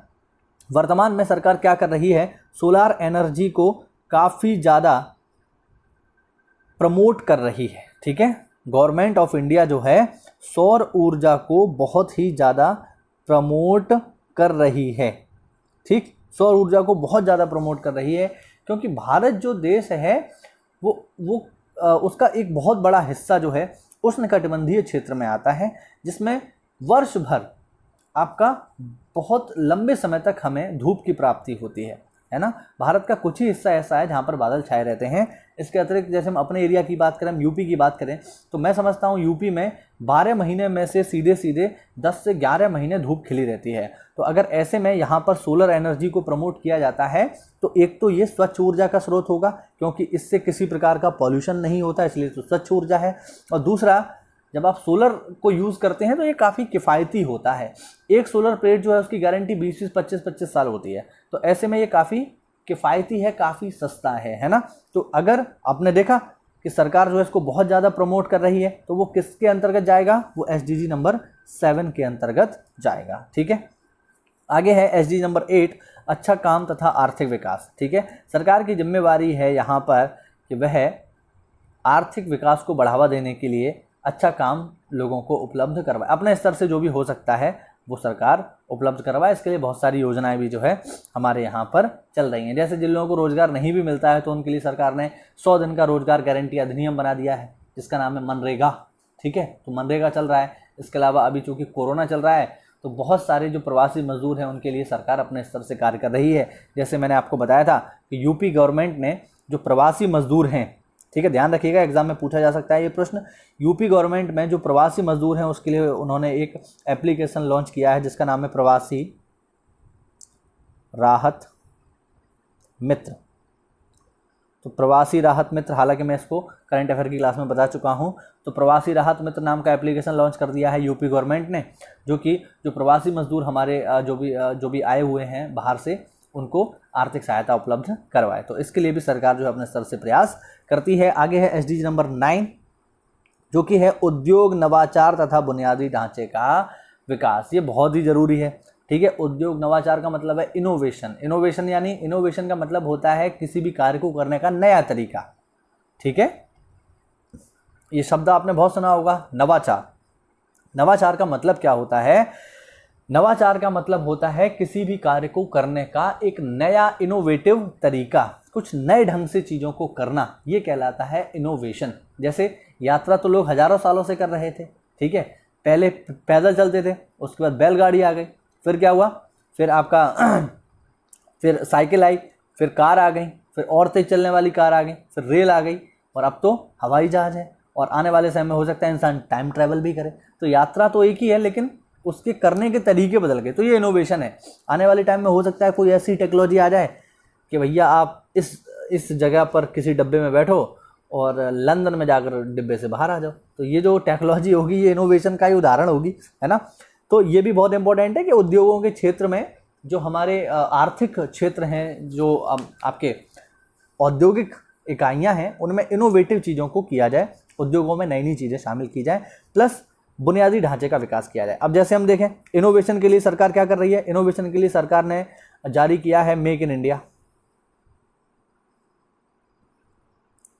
वर्तमान में सरकार क्या कर रही है, सोलर एनर्जी को काफ़ी ज़्यादा प्रमोट कर रही है, ठीक है। गवर्नमेंट ऑफ इंडिया जो है सौर ऊर्जा को बहुत ही ज़्यादा प्रमोट कर रही है, ठीक। सौर ऊर्जा को बहुत ज़्यादा प्रमोट कर रही है, क्योंकि भारत जो देश है वो उसका एक बहुत बड़ा हिस्सा जो है उष्णकटिबंधीय क्षेत्र में आता है, जिसमें वर्ष भर आपका बहुत लंबे समय तक हमें धूप की प्राप्ति होती है ना। भारत का कुछ ही हिस्सा ऐसा है जहाँ पर बादल छाए रहते हैं। इसके अतिरिक्त जैसे हम अपने एरिया की बात करें, हम यूपी की बात करें, तो मैं समझता हूँ यूपी में 12 महीने में से सीधे सीधे 10 से 11 महीने धूप खिली रहती है। तो अगर ऐसे में यहाँ पर सोलर एनर्जी को प्रमोट किया जाता है तो एक तो ये स्वच्छ ऊर्जा का स्रोत होगा, क्योंकि इससे किसी प्रकार का पॉल्यूशन नहीं होता, इसलिए तो स्वच्छ ऊर्जा है। और दूसरा, जब आप सोलर को यूज़ करते हैं तो ये काफ़ी किफ़ायती होता है। एक सोलर प्लेट जो है उसकी गारंटी 20 25 साल होती है, तो ऐसे में ये काफ़ी किफ़ायती है, काफ़ी सस्ता है ना। तो अगर आपने देखा कि सरकार जो है इसको बहुत ज़्यादा प्रमोट कर रही है, तो वो किसके अंतर्गत जाएगा, वो SDG नंबर 7 के अंतर्गत जाएगा, ठीक है। आगे है SDG नंबर 8, अच्छा काम तथा आर्थिक विकास, ठीक है। सरकार की जिम्मेवारी है यहाँ पर कि वह आर्थिक विकास को बढ़ावा देने के लिए अच्छा काम लोगों को उपलब्ध करवाए, अपने स्तर से जो भी हो सकता है वो सरकार उपलब्ध करवाए। इसके लिए बहुत सारी योजनाएं भी जो है हमारे यहाँ पर चल रही हैं। जैसे जिन लोगों को रोज़गार नहीं भी मिलता है तो उनके लिए सरकार ने 100 दिन का रोज़गार गारंटी अधिनियम बना दिया है, जिसका नाम है मनरेगा, ठीक है। तो मनरेगा चल रहा है। इसके अलावा अभी चूँकि कोरोना चल रहा है तो बहुत सारे जो प्रवासी मजदूर हैं उनके लिए सरकार अपने स्तर से कार्य कर रही है। जैसे मैंने आपको बताया था कि यूपी गवर्नमेंट ने जो प्रवासी मजदूर हैं, ठीक है, ध्यान रखिएगा, एग्जाम में पूछा जा सकता है ये प्रश्न। यूपी गवर्नमेंट में जो प्रवासी मजदूर हैं उसके लिए उन्होंने एक एप्लीकेशन लॉन्च किया है जिसका नाम है प्रवासी राहत मित्र। तो प्रवासी राहत मित्र, हालांकि मैं इसको करंट अफेयर की क्लास में बता चुका हूं। तो प्रवासी राहत मित्र नाम का एप्लीकेशन लॉन्च कर दिया है यूपी गवर्नमेंट ने, जो प्रवासी मजदूर हमारे जो भी आए हुए हैं बाहर से, उनको आर्थिक सहायता उपलब्ध करवाए। तो इसके लिए भी सरकार जो है अपने स्तर से प्रयास करती है। आगे है SDG नंबर 9, जो कि है उद्योग, नवाचार तथा बुनियादी ढांचे का विकास। ये बहुत ही जरूरी है, ठीक है। उद्योग नवाचार का मतलब है इनोवेशन। इनोवेशन यानी इनोवेशन का मतलब होता है किसी भी कार्य को करने का नया तरीका, ठीक है। ये शब्द आपने बहुत सुना होगा, नवाचार। नवाचार का मतलब क्या होता है, नवाचार का मतलब होता है किसी भी कार्य को करने का एक नया इनोवेटिव तरीका, कुछ नए ढंग से चीज़ों को करना, ये कहलाता है इनोवेशन। जैसे यात्रा तो लोग हजारों सालों से कर रहे थे, ठीक है। पहले पैदल चलते थे, उसके बाद बैलगाड़ी आ गई, फिर क्या हुआ, फिर आपका फिर साइकिल आई, फिर कार आ गई, फिर और तेज चलने वाली कार आ गई, फिर रेल आ गई, और अब तो हवाई जहाज़ है। और आने वाले समय में हो सकता है इंसान टाइम ट्रैवल भी करे। तो यात्रा तो एक ही है, लेकिन उसके करने के तरीके बदल गए, तो ये इनोवेशन है। आने वाले टाइम में हो सकता है कोई ऐसी टेक्नोलॉजी आ जाए कि भैया आप इस जगह पर किसी डब्बे में बैठो और लंदन में जाकर डिब्बे से बाहर आ जाओ। तो ये जो टेक्नोलॉजी होगी ये इनोवेशन का ही उदाहरण होगी, है ना। तो ये भी बहुत इंपॉर्टेंट है कि उद्योगों के क्षेत्र में जो हमारे आर्थिक क्षेत्र हैं, जो आपके औद्योगिक इकाइयाँ हैं, उनमें इनोवेटिव चीज़ों को किया जाए, उद्योगों में नई नई चीज़ें शामिल की जाए, प्लस बुनियादी ढांचे का विकास किया जाए। अब जैसे हम देखें इनोवेशन के लिए सरकार क्या कर रही है, इनोवेशन के लिए सरकार ने जारी किया है मेक इन इंडिया,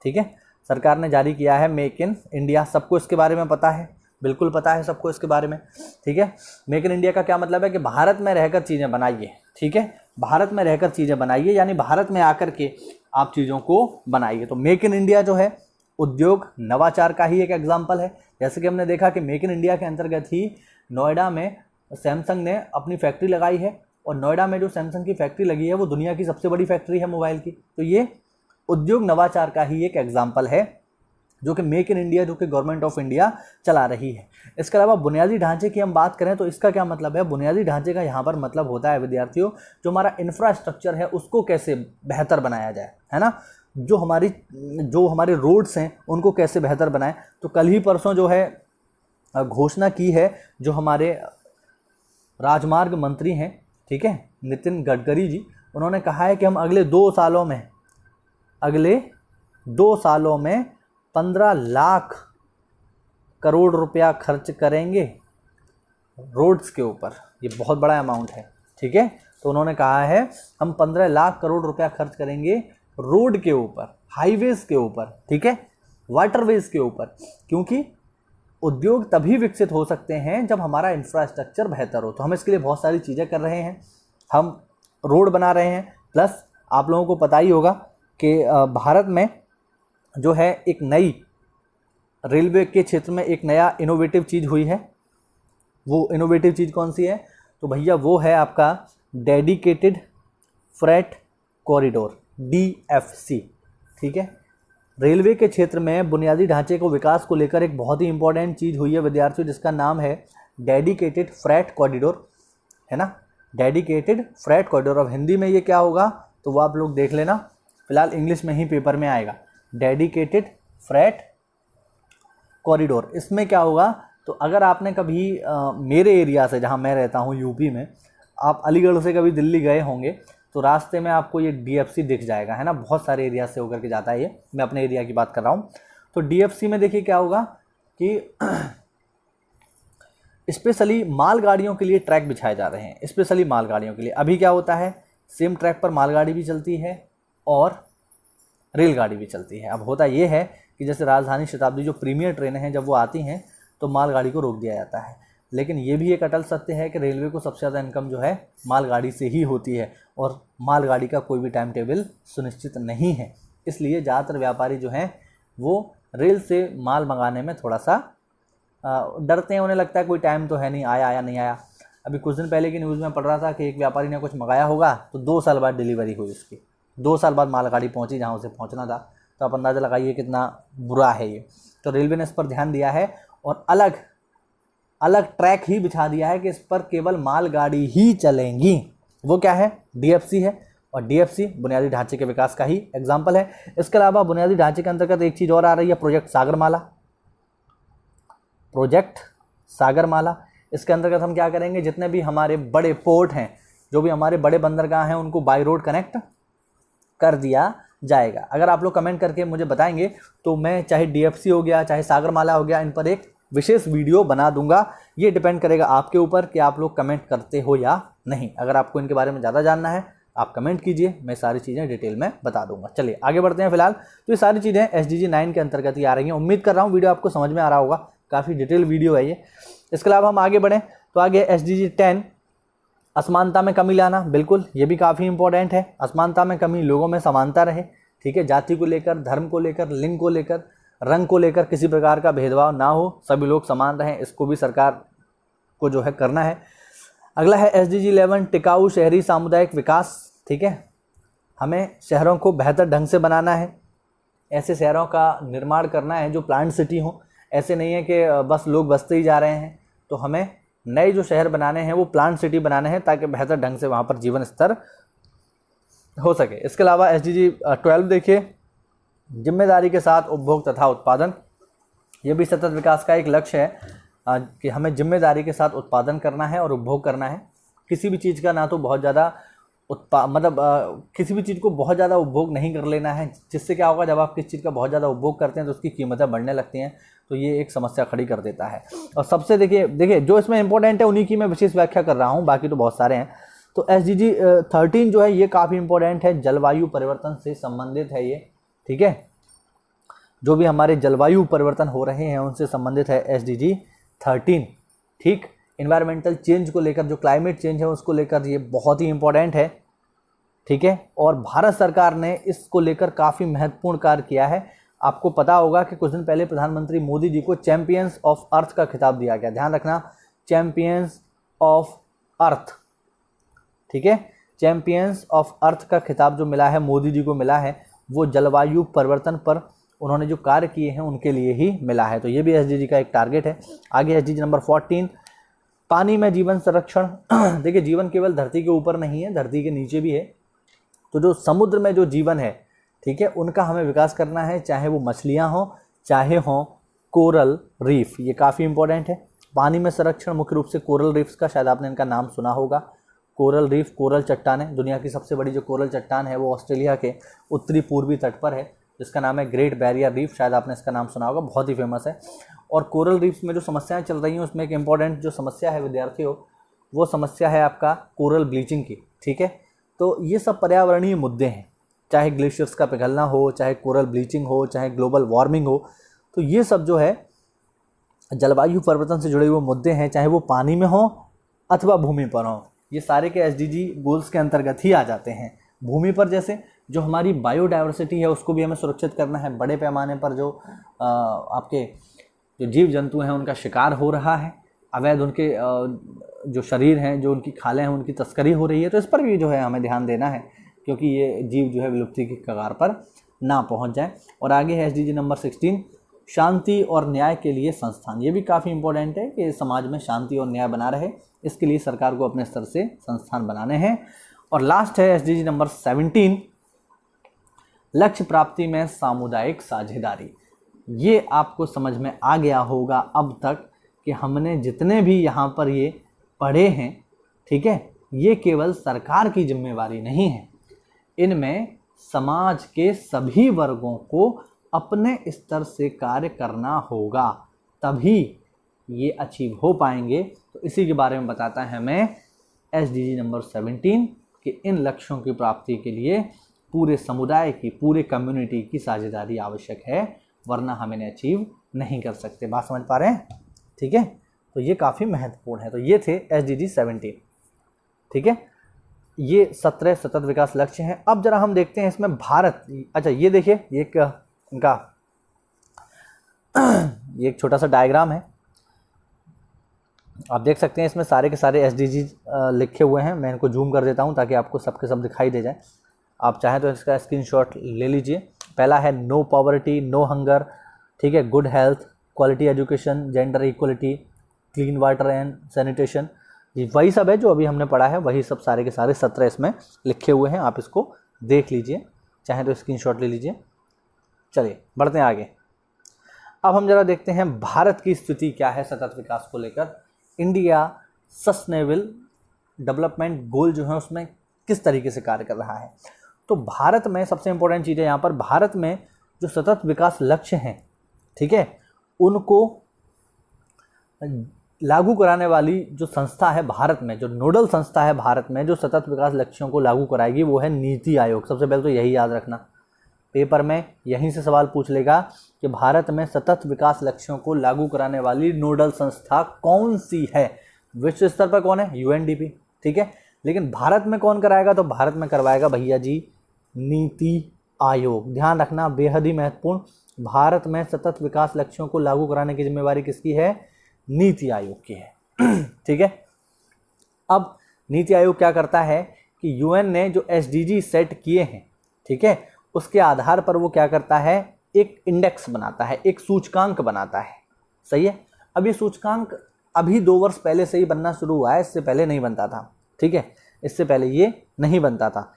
ठीक है। सरकार ने जारी किया है मेक इन इंडिया। सबको इसके बारे में पता है, बिल्कुल पता है सबको इसके बारे में, ठीक है। मेक इन इंडिया का क्या मतलब है कि भारत में रहकर चीज़ें बनाइए, ठीक है। भारत में रहकर चीज़ें बनाइए, यानी भारत में आकर के आप चीज़ों को बनाइए। तो मेक इन इंडिया जो है उद्योग नवाचार का ही एक एग्जाम्पल है। जैसे कि हमने देखा कि मेक इन इंडिया के अंतर्गत ही नोएडा में सैमसंग ने अपनी फैक्ट्री लगाई है, और नोएडा में जो सैमसंग की फैक्ट्री लगी है वो दुनिया की सबसे बड़ी फैक्ट्री है मोबाइल की। तो ये उद्योग नवाचार का ही एक एग्जाम्पल है, जो कि मेक इन इंडिया, जो कि गवर्नमेंट ऑफ इंडिया चला रही है। इसके अलावा बुनियादी ढांचे की हम बात करें तो इसका क्या मतलब है, बुनियादी ढांचे का यहाँ पर मतलब होता है विद्यार्थियों, जो हमारा इंफ्रास्ट्रक्चर है उसको कैसे बेहतर बनाया जाए, है ना। जो हमारे रोड्स हैं उनको कैसे बेहतर बनाएं। तो कल ही परसों जो है घोषणा की है जो हमारे राजमार्ग मंत्री हैं, ठीक है, नितिन गडकरी जी, उन्होंने कहा है कि हम अगले 2 सालों में, अगले 2 सालों में 15 लाख करोड़ रुपया खर्च करेंगे रोड्स के ऊपर। ये बहुत बड़ा अमाउंट है, ठीक है। तो उन्होंने कहा है हम 15 लाख करोड़ रुपया खर्च करेंगे रोड के ऊपर, हाईवेज के ऊपर, ठीक है, वाटरवेज के ऊपर, क्योंकि उद्योग तभी विकसित हो सकते हैं जब हमारा इंफ्रास्ट्रक्चर बेहतर हो। तो हम इसके लिए बहुत सारी चीज़ें कर रहे हैं, हम रोड बना रहे हैं, प्लस आप लोगों को पता ही होगा कि भारत में जो है एक नई रेलवे के क्षेत्र में एक नया इनोवेटिव चीज़ हुई है। वो इनोवेटिव चीज़ कौन सी है? तो भैया वो है आपका डेडिकेटेड फ्रेट कॉरिडोर, DFC, ठीक है। रेलवे के क्षेत्र में बुनियादी ढांचे को विकास को लेकर एक बहुत ही इंपॉर्टेंट चीज़ हुई है विद्यार्थियों, जिसका नाम है डेडिकेटेड फ्रेट कॉरिडोर, है ना, डेडिकेटेड फ्रेट कॉरिडोर। अब हिंदी में ये क्या होगा तो वो आप लोग देख लेना, फिलहाल इंग्लिश में ही पेपर में आएगा, डेडिकेटेड फ्रेट कॉरिडोर। इसमें क्या होगा तो अगर आपने कभी मेरे एरिया से, जहाँ मैं रहता हूँ यूपी में, आप अलीगढ़ से कभी दिल्ली गए होंगे तो रास्ते में आपको ये DFC दिख जाएगा, है ना, बहुत सारे एरिया से होकर के जाता है ये, मैं अपने एरिया की बात कर रहा हूँ। तो DFC में देखिए क्या होगा कि स्पेशली मालगाड़ियों के लिए ट्रैक बिछाए जा रहे हैं, स्पेशली मालगाड़ियों के लिए। अभी क्या होता है, सेम ट्रैक पर मालगाड़ी भी चलती है और रेलगाड़ी भी चलती है। अब होता ये है कि जैसे राजधानी शताब्दी जो प्रीमियर ट्रेनें हैं, जब वो आती हैं तो मालगाड़ी को रोक दिया जाता है, लेकिन ये भी एक अटल सत्य है कि रेलवे को सबसे ज़्यादा इनकम जो है मालगाड़ी से ही होती है, और मालगाड़ी का कोई भी टाइम टेबल सुनिश्चित नहीं है। इसलिए ज़्यादातर व्यापारी जो हैं वो रेल से माल मंगाने में थोड़ा सा डरते हैं, उन्हें लगता है कोई टाइम तो है नहीं, आया नहीं आया। अभी कुछ दिन पहले की न्यूज़ में पढ़ रहा था कि एक व्यापारी ने कुछ मंगाया होगा तो 2 साल बाद डिलीवरी हुई उसकी, 2 साल बाद मालगाड़ी पहुंची जहां उसे पहुंचना था। तो आप अंदाज़ा लगाइए कितना बुरा है ये। तो रेलवे ने इस पर ध्यान दिया है और अलग अलग ट्रैक ही बिछा दिया है कि इस पर केवल मालगाड़ी ही चलेंगी। वो क्या है? DFC है, और DFC बुनियादी ढांचे के विकास का ही एग्जाम्पल है। इसके अलावा बुनियादी ढांचे के अंतर्गत एक चीज़ और आ रही है, प्रोजेक्ट सागरमाला। प्रोजेक्ट सागरमाला, इसके अंतर्गत हम क्या करेंगे, जितने भी हमारे बड़े पोर्ट हैं, जो भी हमारे बड़े बंदरगाह हैं, उनको बाई रोड कनेक्ट कर दिया जाएगा। अगर आप लोग कमेंट करके मुझे बताएंगे तो मैं चाहे DFC हो गया, चाहे सागरमाला हो गया, इन पर एक विशेष वीडियो बना दूंगा। ये डिपेंड करेगा आपके ऊपर कि आप लोग कमेंट करते हो या नहीं। अगर आपको इनके बारे में ज़्यादा जानना है आप कमेंट कीजिए, मैं सारी चीज़ें डिटेल में बता दूंगा। चलिए आगे बढ़ते हैं। फिलहाल तो ये सारी चीज़ें SDG 9 के अंतर्गत ही आ रही हैं। उम्मीद कर रहा हूँ वीडियो आपको समझ में आ रहा होगा, काफ़ी डिटेल वीडियो है ये। इसके अलावा हम आगे बढ़ें तो आगे SDG 10 असमानता में कमी लाना, बिल्कुल ये भी काफ़ी इंपॉर्टेंट है। असमानता में कमी, लोगों में समानता रहे, ठीक है, जाति को लेकर, धर्म को लेकर, लिंग को लेकर, रंग को लेकर किसी प्रकार का भेदभाव ना हो, सभी लोग समान रहें, इसको भी सरकार को जो है करना है। अगला है SDG 11 टिकाऊ शहरी सामुदायिक विकास, ठीक है, हमें शहरों को बेहतर ढंग से बनाना है, ऐसे शहरों का निर्माण करना है जो प्लांट सिटी हो। ऐसे नहीं है कि बस लोग बसते ही जा रहे हैं, तो हमें नए जो शहर बनाने हैं वो प्लांट सिटी बनाने हैं ताकि बेहतर ढंग से वहाँ पर जीवन स्तर हो सके। इसके अलावा SDG 12 देखिए, जिम्मेदारी के साथ उपभोग तथा उत्पादन। ये भी सतत विकास का एक लक्ष्य है कि हमें जिम्मेदारी के साथ उत्पादन करना है और उपभोग करना है। किसी भी चीज़ का ना तो बहुत ज़्यादा किसी भी चीज़ को बहुत ज़्यादा उपभोग नहीं कर लेना है, जिससे क्या होगा, जब आप किसी चीज़ का बहुत ज़्यादा उपभोग करते हैं तो उसकी कीमतें बढ़ने लगती हैं, तो ये एक समस्या खड़ी कर देता है। और सबसे देखिए जो इसमें इंपॉर्टेंट है उन्हीं की मैं विशेष व्याख्या कर रहा हूँ, बाकी तो बहुत सारे हैं। तो SDG 13 जो है ये काफ़ी इंपॉर्टेंट है, जलवायु परिवर्तन से संबंधित है ये, ठीक है, जो भी हमारे जलवायु परिवर्तन हो रहे हैं उनसे संबंधित है SDG 13, ठीक। इन्वायरमेंटल चेंज को लेकर, जो क्लाइमेट चेंज है उसको लेकर ये बहुत ही इंपॉर्टेंट है, ठीक है। और भारत सरकार ने इसको लेकर काफ़ी महत्वपूर्ण कार्य किया है। आपको पता होगा कि कुछ दिन पहले प्रधानमंत्री मोदी जी को चैंपियंस ऑफ अर्थ का खिताब दिया गया, ध्यान रखना, चैंपियंस ऑफ अर्थ, ठीक है, चैंपियंस ऑफ अर्थ का खिताब जो मिला है मोदी जी को मिला है, वो जलवायु परिवर्तन पर उन्होंने जो कार्य किए हैं उनके लिए ही मिला है। तो ये भी SDG का एक टारगेट है। आगे SDG नंबर 14 पानी में जीवन संरक्षण। देखिए जीवन केवल धरती के ऊपर नहीं है, धरती के नीचे भी है। तो जो समुद्र में जो जीवन है, ठीक है, उनका हमें विकास करना है, चाहे वो मछलियाँ हों, चाहे हों कोरल रीफ, ये काफ़ी इंपॉर्टेंट है। पानी में संरक्षण मुख्य रूप से कोरल रीफ्स का, शायद आपने इनका नाम सुना होगा, कोरल रीफ, कोरल चट्टानें। दुनिया की सबसे बड़ी जो कोरल चट्टान है वो ऑस्ट्रेलिया के उत्तरी पूर्वी तट पर है, जिसका नाम है ग्रेट बैरियर रीफ, शायद आपने इसका नाम सुना होगा, बहुत ही फेमस है। और कोरल रीफ्स में जो समस्याएं चल रही हैं उसमें एक इम्पॉर्टेंट जो समस्या है विद्यार्थियों, वो समस्या है आपका कोरल ब्लीचिंग की, ठीक है। तो ये सब पर्यावरणीय मुद्दे हैं, चाहे ग्लेशियर्स का पिघलना हो, चाहे कोरल ब्लीचिंग हो, चाहे ग्लोबल वार्मिंग हो, तो ये सब जो है जलवायु परिवर्तन से जुड़े हुए मुद्दे हैं, चाहे वो पानी में हो अथवा भूमि पर हो। ये सारे के एसडीजी गोल्स के अंतर्गत ही आ जाते हैं। भूमि पर जैसे जो हमारी बायोडाइवर्सिटी है उसको भी हमें सुरक्षित करना है। बड़े पैमाने पर जो आपके जो जीव जंतु हैं उनका शिकार हो रहा है, अवैध उनके जो शरीर हैं, जो उनकी खालें हैं, उनकी तस्करी हो रही है, तो इस पर भी जो है हमें ध्यान देना है, क्योंकि ये जीव जो है विलुप्ति की कगार पर ना पहुंच जाए। और आगे है एसडीजी नंबर 16, शांति और न्याय के लिए संस्थान। ये भी काफ़ी इंपॉर्टेंट है कि समाज में शांति और न्याय बना रहे, इसके लिए सरकार को अपने स्तर से संस्थान बनाने हैं। और लास्ट है एसडीजी नंबर 17, लक्ष्य प्राप्ति में सामुदायिक साझेदारी। ये आपको समझ में आ गया होगा अब तक कि हमने जितने भी यहाँ पर ये पढ़े हैं, ठीक है, ये केवल सरकार की जिम्मेवारी नहीं है, इनमें समाज के सभी वर्गों को अपने स्तर से कार्य करना होगा, तभी ये अचीव हो पाएंगे। तो इसी के बारे में बताता है हमें एसडीजी नंबर 17 कि इन लक्ष्यों की प्राप्ति के लिए पूरे समुदाय की, पूरे कम्युनिटी की साझेदारी आवश्यक है, वरना हम इन्हें अचीव नहीं कर सकते। बात समझ पा रहे हैं? ठीक है, तो ये काफ़ी महत्वपूर्ण है। तो ये थे एसडीजी 17, ठीक है। ये 17 सतत विकास लक्ष्य हैं। अब जरा हम देखते हैं इसमें भारत, अच्छा ये देखिए, ये एक इनका ये एक छोटा सा डायग्राम है, आप देख सकते हैं इसमें सारे के सारे एसडीजी लिखे हुए हैं। मैं इनको जूम कर देता हूं ताकि आपको सबके सब दिखाई दे जाए। आप चाहें तो इसका स्क्रीनशॉट ले लीजिए। पहला है नो पॉवर्टी, नो हंगर, ठीक है, good health, quality education, gender equality, clean water and sanitation. ये वही सब है जो अभी हमने पढ़ा है, वही सब सारे के सारे 17 इसमें लिखे हुए हैं। आप इसको देख लीजिए, चाहें तो स्क्रीनशॉट ले लीजिए। चलिए बढ़ते हैं आगे। अब हम जरा देखते हैं भारत की स्थिति क्या है सतत विकास को लेकर। इंडिया सस्टेनेबल डेवलपमेंट गोल जो है उसमें किस तरीके से कार्य कर रहा है। तो भारत में सबसे इंपॉर्टेंट चीज़ है यहाँ पर, भारत में जो सतत विकास लक्ष्य हैं, ठीक है, उनको लागू कराने वाली जो संस्था है भारत में, जो नोडल संस्था है भारत में जो सतत विकास लक्ष्यों को लागू कराएगी, वो है नीति आयोग। सबसे पहले तो यही याद रखना, पेपर में यहीं से सवाल पूछ लेगा कि भारत में सतत विकास लक्ष्यों को लागू कराने वाली नोडल संस्था कौन सी है। विश्व स्तर पर कौन है? यूएनडीपी, ठीक है। लेकिन भारत में कौन कराएगा? तो भारत में करवाएगा भैया जी नीति आयोग। ध्यान रखना, बेहद ही महत्वपूर्ण। भारत में सतत विकास लक्ष्यों को लागू कराने की जिम्मेवारी किसकी है? नीति आयोग की है, ठीक है। अब नीति आयोग क्या करता है कि यूएन ने जो एसडीजी सेट किए हैं, ठीक है, उसके आधार पर वो क्या करता है, एक इंडेक्स बनाता है, एक सूचकांक बनाता है, सही है। अब ये सूचकांक अभी 2 वर्ष पहले से ही बनना शुरू हुआ है, इससे पहले नहीं बनता था, ठीक है, इससे पहले ये नहीं बनता था।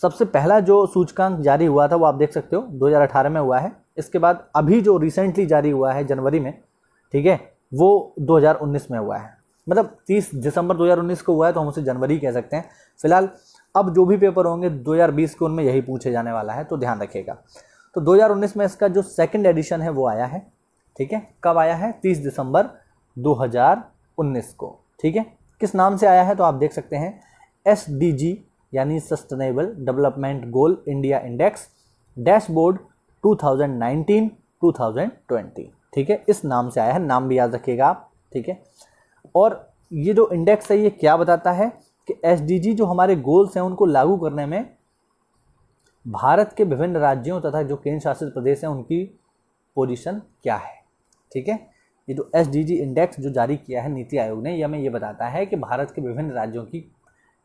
सबसे पहला जो सूचकांक जारी हुआ था वो आप देख सकते हो 2018 में हुआ है। इसके बाद अभी जो रिसेंटली जारी हुआ है जनवरी में, ठीक है, वो 2019 में हुआ है। मतलब 30 दिसंबर 2019 को हुआ है, तो हम उसे जनवरी कह सकते हैं। फिलहाल अब जो भी पेपर होंगे 2020 के, उनमें यही पूछे जाने वाला है, तो ध्यान रखिएगा। तो 2019 में इसका जो सेकंड एडिशन है वो आया है, ठीक है। कब आया है? 30 दिसंबर 2019 को, ठीक है। किस नाम से आया है? तो आप देख सकते हैं एसडीजी यानी sustainable development goal India index dashboard 2019-2020, ठीक है, इस नाम से आया है। नाम भी याद रखिएगा आप, ठीक है। और ये जो इंडेक्स है ये क्या बताता है कि एसडीजी जो हमारे गोल्स हैं उनको लागू करने में भारत के विभिन्न राज्यों तथा जो केंद्र शासित प्रदेश हैं उनकी पोजीशन क्या है, ठीक है। ये जो एसडीजी इंडेक्स जो जारी किया है नीति आयोग ने, ये हमें ये बताता है कि भारत के विभिन्न राज्यों की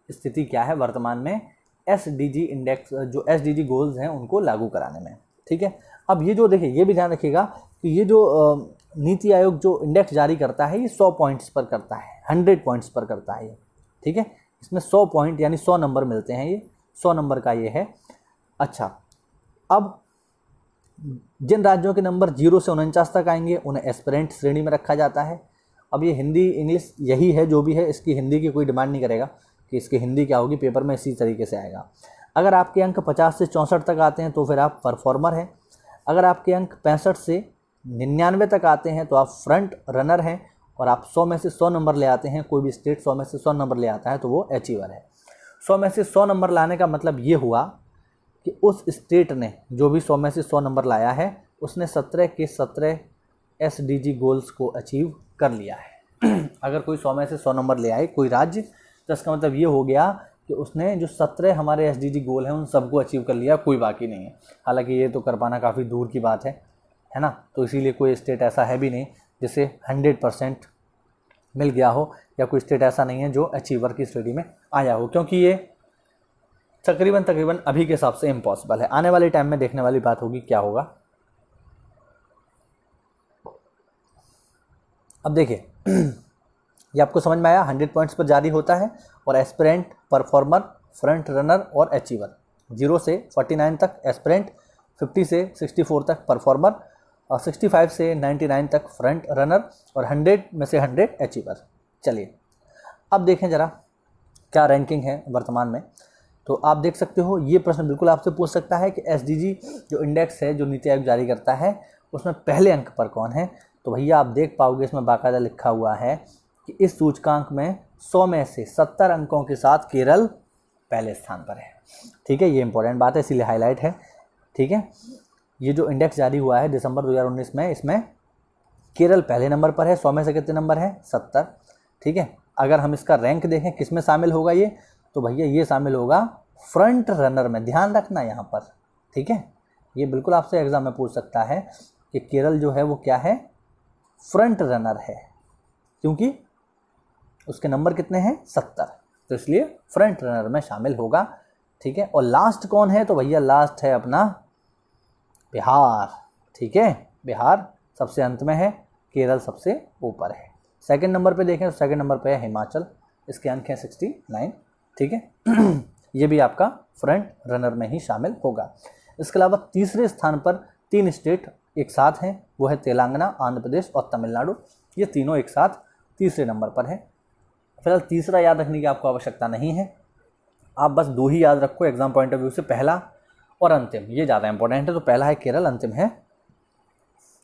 स्थिति क्या है वर्तमान में एसडीजी इंडेक्स, जो एसडीजी गोल्स हैं उनको लागू कराने में, ठीक है। अब ये जो देखिए, ये भी ध्यान रखिएगा कि ये जो नीति आयोग जो इंडेक्स जारी करता है ये 100 पॉइंट्स पर करता है, 100 पॉइंट्स पर करता है ये, ठीक है। इसमें 100 पॉइंट यानी 100 नंबर मिलते हैं, ये 100 नंबर का ये है। अच्छा, अब जिन राज्यों के नंबर 0 से 49 तक आएंगे उन्हें एस्पिरेंट श्रेणी में रखा जाता है। अब ये हिंदी इंग्लिश यही है जो भी है, इसकी हिंदी की कोई डिमांड नहीं करेगा कि इसकी हिंदी क्या होगी, पेपर में इसी तरीके से आएगा। अगर आपके अंक 50 से 64 तक आते हैं तो फिर आप परफॉर्मर हैं। अगर आपके अंक 65 से 99 तक आते हैं तो आप फ्रंट रनर हैं, और आप 100 में से 100 नंबर ले आते हैं, कोई भी स्टेट 100 में से 100 नंबर ले आता है तो वो अचीवर है। 100 में से 100 नंबर लाने का मतलब ये हुआ कि उस स्टेट ने जो भी 100 में से 100 नंबर लाया है उसने 17 के 17 SDG गोल्स को अचीव कर लिया है। अगर कोई 100 में से 100 नंबर ले आए कोई राज्य, तो इसका मतलब ये हो गया कि उसने जो 17 हमारे SDG गोल हैं उन सबको अचीव कर लिया, कोई बाकी नहीं है। हालांकि ये तो कर पाना काफ़ी दूर की बात है ना, तो इसीलिए कोई स्टेट ऐसा है भी नहीं जिसे 100% मिल गया हो, या कोई स्टेट ऐसा नहीं है जो अचीवर की स्टडी में आया हो, क्योंकि ये तकरीबन अभी के हिसाब से इम्पॉसिबल है। आने वाले टाइम में देखने वाली बात होगी क्या होगा। अब देखिए ये आपको समझ में आया, 100 पॉइंट्स पर जारी होता है, और एस्पिरेंट, परफॉर्मर, फ्रंट रनर और अचीवर। 0 से 49 तक एस्पिरेंट, 50 से 64 तक परफॉर्मर, और 65 से 99 तक फ्रंट रनर, और 100 में से 100 अचीवर। चलिए अब देखें ज़रा क्या रैंकिंग है वर्तमान में। तो आप देख सकते हो, ये प्रश्न बिल्कुल आपसे पूछ सकता है कि SDG जो इंडेक्स है जो नीति आयोग जारी करता है उसमें पहले अंक पर कौन है। तो भैया आप देख पाओगे इसमें बाकायदा लिखा हुआ है कि इस सूचकांक में 100 में से 70 अंकों के साथ केरल पहले स्थान पर है। ठीक है, ये इंपॉर्टेंट बात है इसीलिए हाईलाइट है। ठीक है, ये जो इंडेक्स जारी हुआ है दिसंबर 2019 में, इसमें केरल पहले नंबर पर है। 100 में से कितने नंबर है? 70। ठीक है, अगर हम इसका रैंक देखें किस में शामिल होगा ये, तो भैया ये शामिल होगा फ्रंट रनर में। ध्यान रखना यहाँ पर, ठीक है, ये बिल्कुल आपसे एग्जाम में पूछ सकता है कि केरल जो है वो क्या है, फ्रंट रनर है, क्योंकि उसके नंबर कितने हैं? 70, तो इसलिए फ्रंट रनर में शामिल होगा। ठीक है, और लास्ट कौन है? तो भैया लास्ट है अपना बिहार। ठीक है, बिहार सबसे अंत में है, केरल सबसे ऊपर है। सेकंड नंबर पे देखें तो सेकंड नंबर पे है हिमाचल, इसके अंक हैं 69। ठीक है ये भी आपका फ्रंट रनर में ही शामिल होगा। इसके अलावा तीसरे स्थान पर 3 स्टेट एक साथ हैं, वो है तेलंगाना, आंध्र प्रदेश और तमिलनाडु। ये तीनों एक साथ तीसरे नंबर पर है। फिलहाल तीसरा याद रखने की आपको आवश्यकता नहीं है, आप बस 2 ही याद रखो एग्जाम पॉइंट ऑफ व्यू से, पहला और अंतिम, ये ज़्यादा इंपॉर्टेंट है। तो पहला है केरल, अंतिम है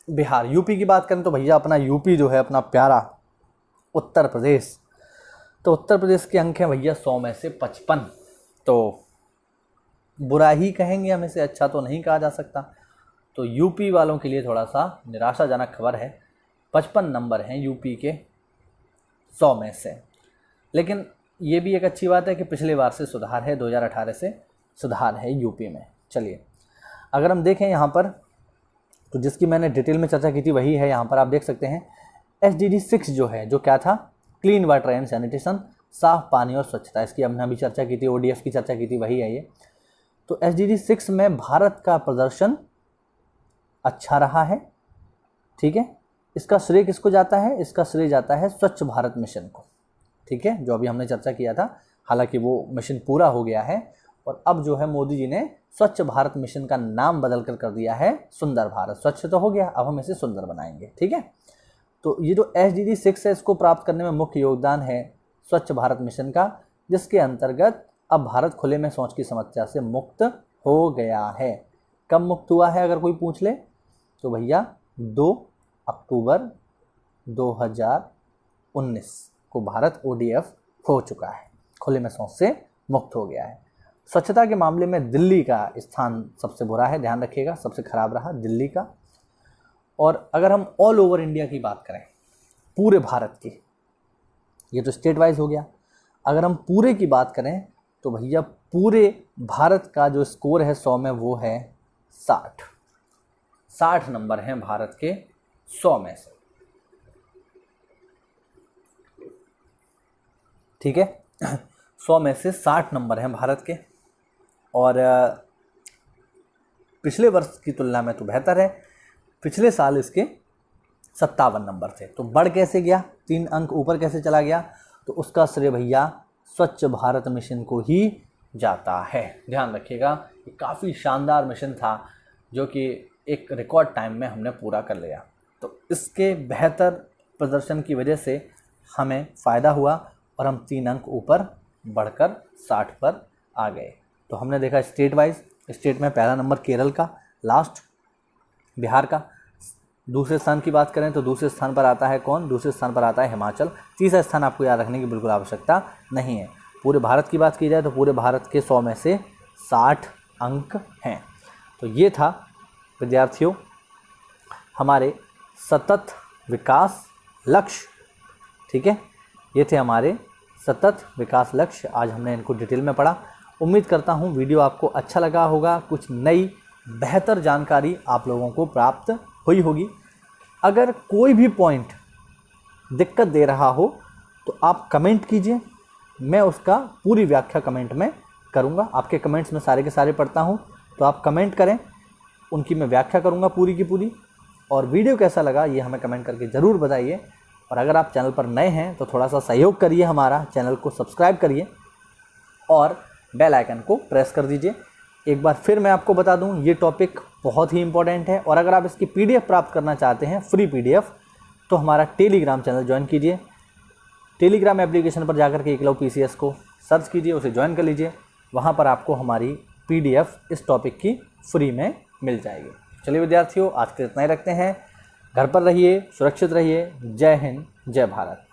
बिहार। यूपी की बात करें तो भैया अपना यूपी जो है अपना प्यारा उत्तर प्रदेश, तो उत्तर प्रदेश के अंक हैं भैया 100 में से 55। तो बुरा ही कहेंगे हम इसे, अच्छा तो नहीं कहा जा सकता। तो यूपी वालों के लिए थोड़ा सा निराशाजनक खबर है, 55 नंबर हैं यूपी के 100 में से। लेकिन ये भी एक अच्छी बात है कि पिछले बार से सुधार है, 2018 से सुधार है यूपी में। चलिए अगर हम देखें यहाँ पर, तो जिसकी मैंने डिटेल में चर्चा की थी वही है। यहाँ पर आप देख सकते हैं SDG 6 जो है, जो क्या था, क्लीन वाटर एंड सैनिटेशन, साफ पानी और स्वच्छता, इसकी हमने अभी चर्चा की थी, ODF की चर्चा की थी, वही है ये। तो SDG 6 में भारत का प्रदर्शन अच्छा रहा है। ठीक है, इसका श्रेय किसको जाता है? इसका श्रेय जाता है स्वच्छ भारत मिशन को। ठीक है, जो अभी हमने चर्चा किया था, हालांकि वो मिशन पूरा हो गया है, और अब जो है मोदी जी ने स्वच्छ भारत मिशन का नाम बदल कर दिया है सुंदर भारत। स्वच्छ तो हो गया, अब हम इसे सुंदर बनाएंगे। ठीक है, तो ये जो SDG 6 है, इसको प्राप्त करने में मुख्य योगदान है स्वच्छ भारत मिशन का, जिसके अंतर्गत अब भारत खुले में शौच की समस्या से मुक्त हो गया है। कब मुक्त हुआ है अगर कोई पूछ ले, तो भैया 2 अक्टूबर 2019 को भारत ODF हो चुका है, खुले में शौच से मुक्त हो गया है। स्वच्छता के मामले में दिल्ली का स्थान सबसे बुरा है, ध्यान रखिएगा, सबसे खराब रहा दिल्ली का। और अगर हम ऑल ओवर इंडिया की बात करें, पूरे भारत की, ये तो स्टेट वाइज हो गया, अगर हम पूरे की बात करें तो भैया पूरे भारत का जो स्कोर है 100 में वो है 60 नंबर हैं भारत के 100 में से। ठीक है 100 में से 60 नंबर हैं भारत के, और पिछले वर्ष की तुलना में तो बेहतर है। पिछले साल इसके 57 नंबर थे, तो बढ़ कैसे गया, 3 अंक ऊपर कैसे चला गया, तो उसका श्रेय भैया स्वच्छ भारत मिशन को ही जाता है। ध्यान रखिएगा, ये काफ़ी शानदार मिशन था जो कि एक रिकॉर्ड टाइम में हमने पूरा कर लिया। तो इसके बेहतर प्रदर्शन की वजह से हमें फ़ायदा हुआ और हम 3 अंक ऊपर बढ़कर 60 पर आ गए। तो हमने देखा स्टेट वाइज, स्टेट में पहला नंबर केरल का, लास्ट बिहार का। दूसरे स्थान की बात करें तो दूसरे स्थान पर आता है कौन? दूसरे स्थान पर आता है हिमाचल। तीसरा स्थान आपको याद रखने की बिल्कुल आवश्यकता नहीं है। पूरे भारत की बात की जाए तो पूरे भारत के 100 में से 60 अंक हैं। तो ये था विद्यार्थियों हमारे सतत विकास लक्ष्य, ठीक है। ये थे हमारे सतत विकास लक्ष्य। आज हमने इनको डिटेल में पढ़ा। उम्मीद करता हूँ वीडियो आपको अच्छा लगा होगा, कुछ नई बेहतर जानकारी आप लोगों को प्राप्त हुई होगी। अगर कोई भी पॉइंट दिक्कत दे रहा हो तो आप कमेंट कीजिए, मैं उसका पूरी व्याख्या कमेंट में करूँगा। आपके कमेंट्स में सारे के सारे पढ़ता हूँ, तो आप कमेंट करें, उनकी मैं व्याख्या करूँगा पूरी की पूरी। और वीडियो कैसा लगा ये हमें कमेंट करके ज़रूर बताइए। और अगर आप चैनल पर नए हैं तो थोड़ा सा सहयोग करिए, हमारा चैनल को सब्सक्राइब करिए और बेल आइकन को प्रेस कर दीजिए। एक बार फिर मैं आपको बता दूं, ये टॉपिक बहुत ही इंपॉर्टेंट है। और अगर आप इसकी PDF प्राप्त करना चाहते हैं, फ्री PDF, तो हमारा टेलीग्राम चैनल ज्वाइन कीजिए। टेलीग्राम एप्लीकेशन पर जाकर के एकलव्य PCS को सर्च कीजिए, उसे ज्वाइन कर लीजिए। वहाँ पर आपको हमारी PDF इस टॉपिक की फ्री में मिल जाएगी। चलिए विद्यार्थियों, आज के इतना ही रखते हैं। घर पर रहिए, सुरक्षित रहिए। जय हिंद, जय भारत।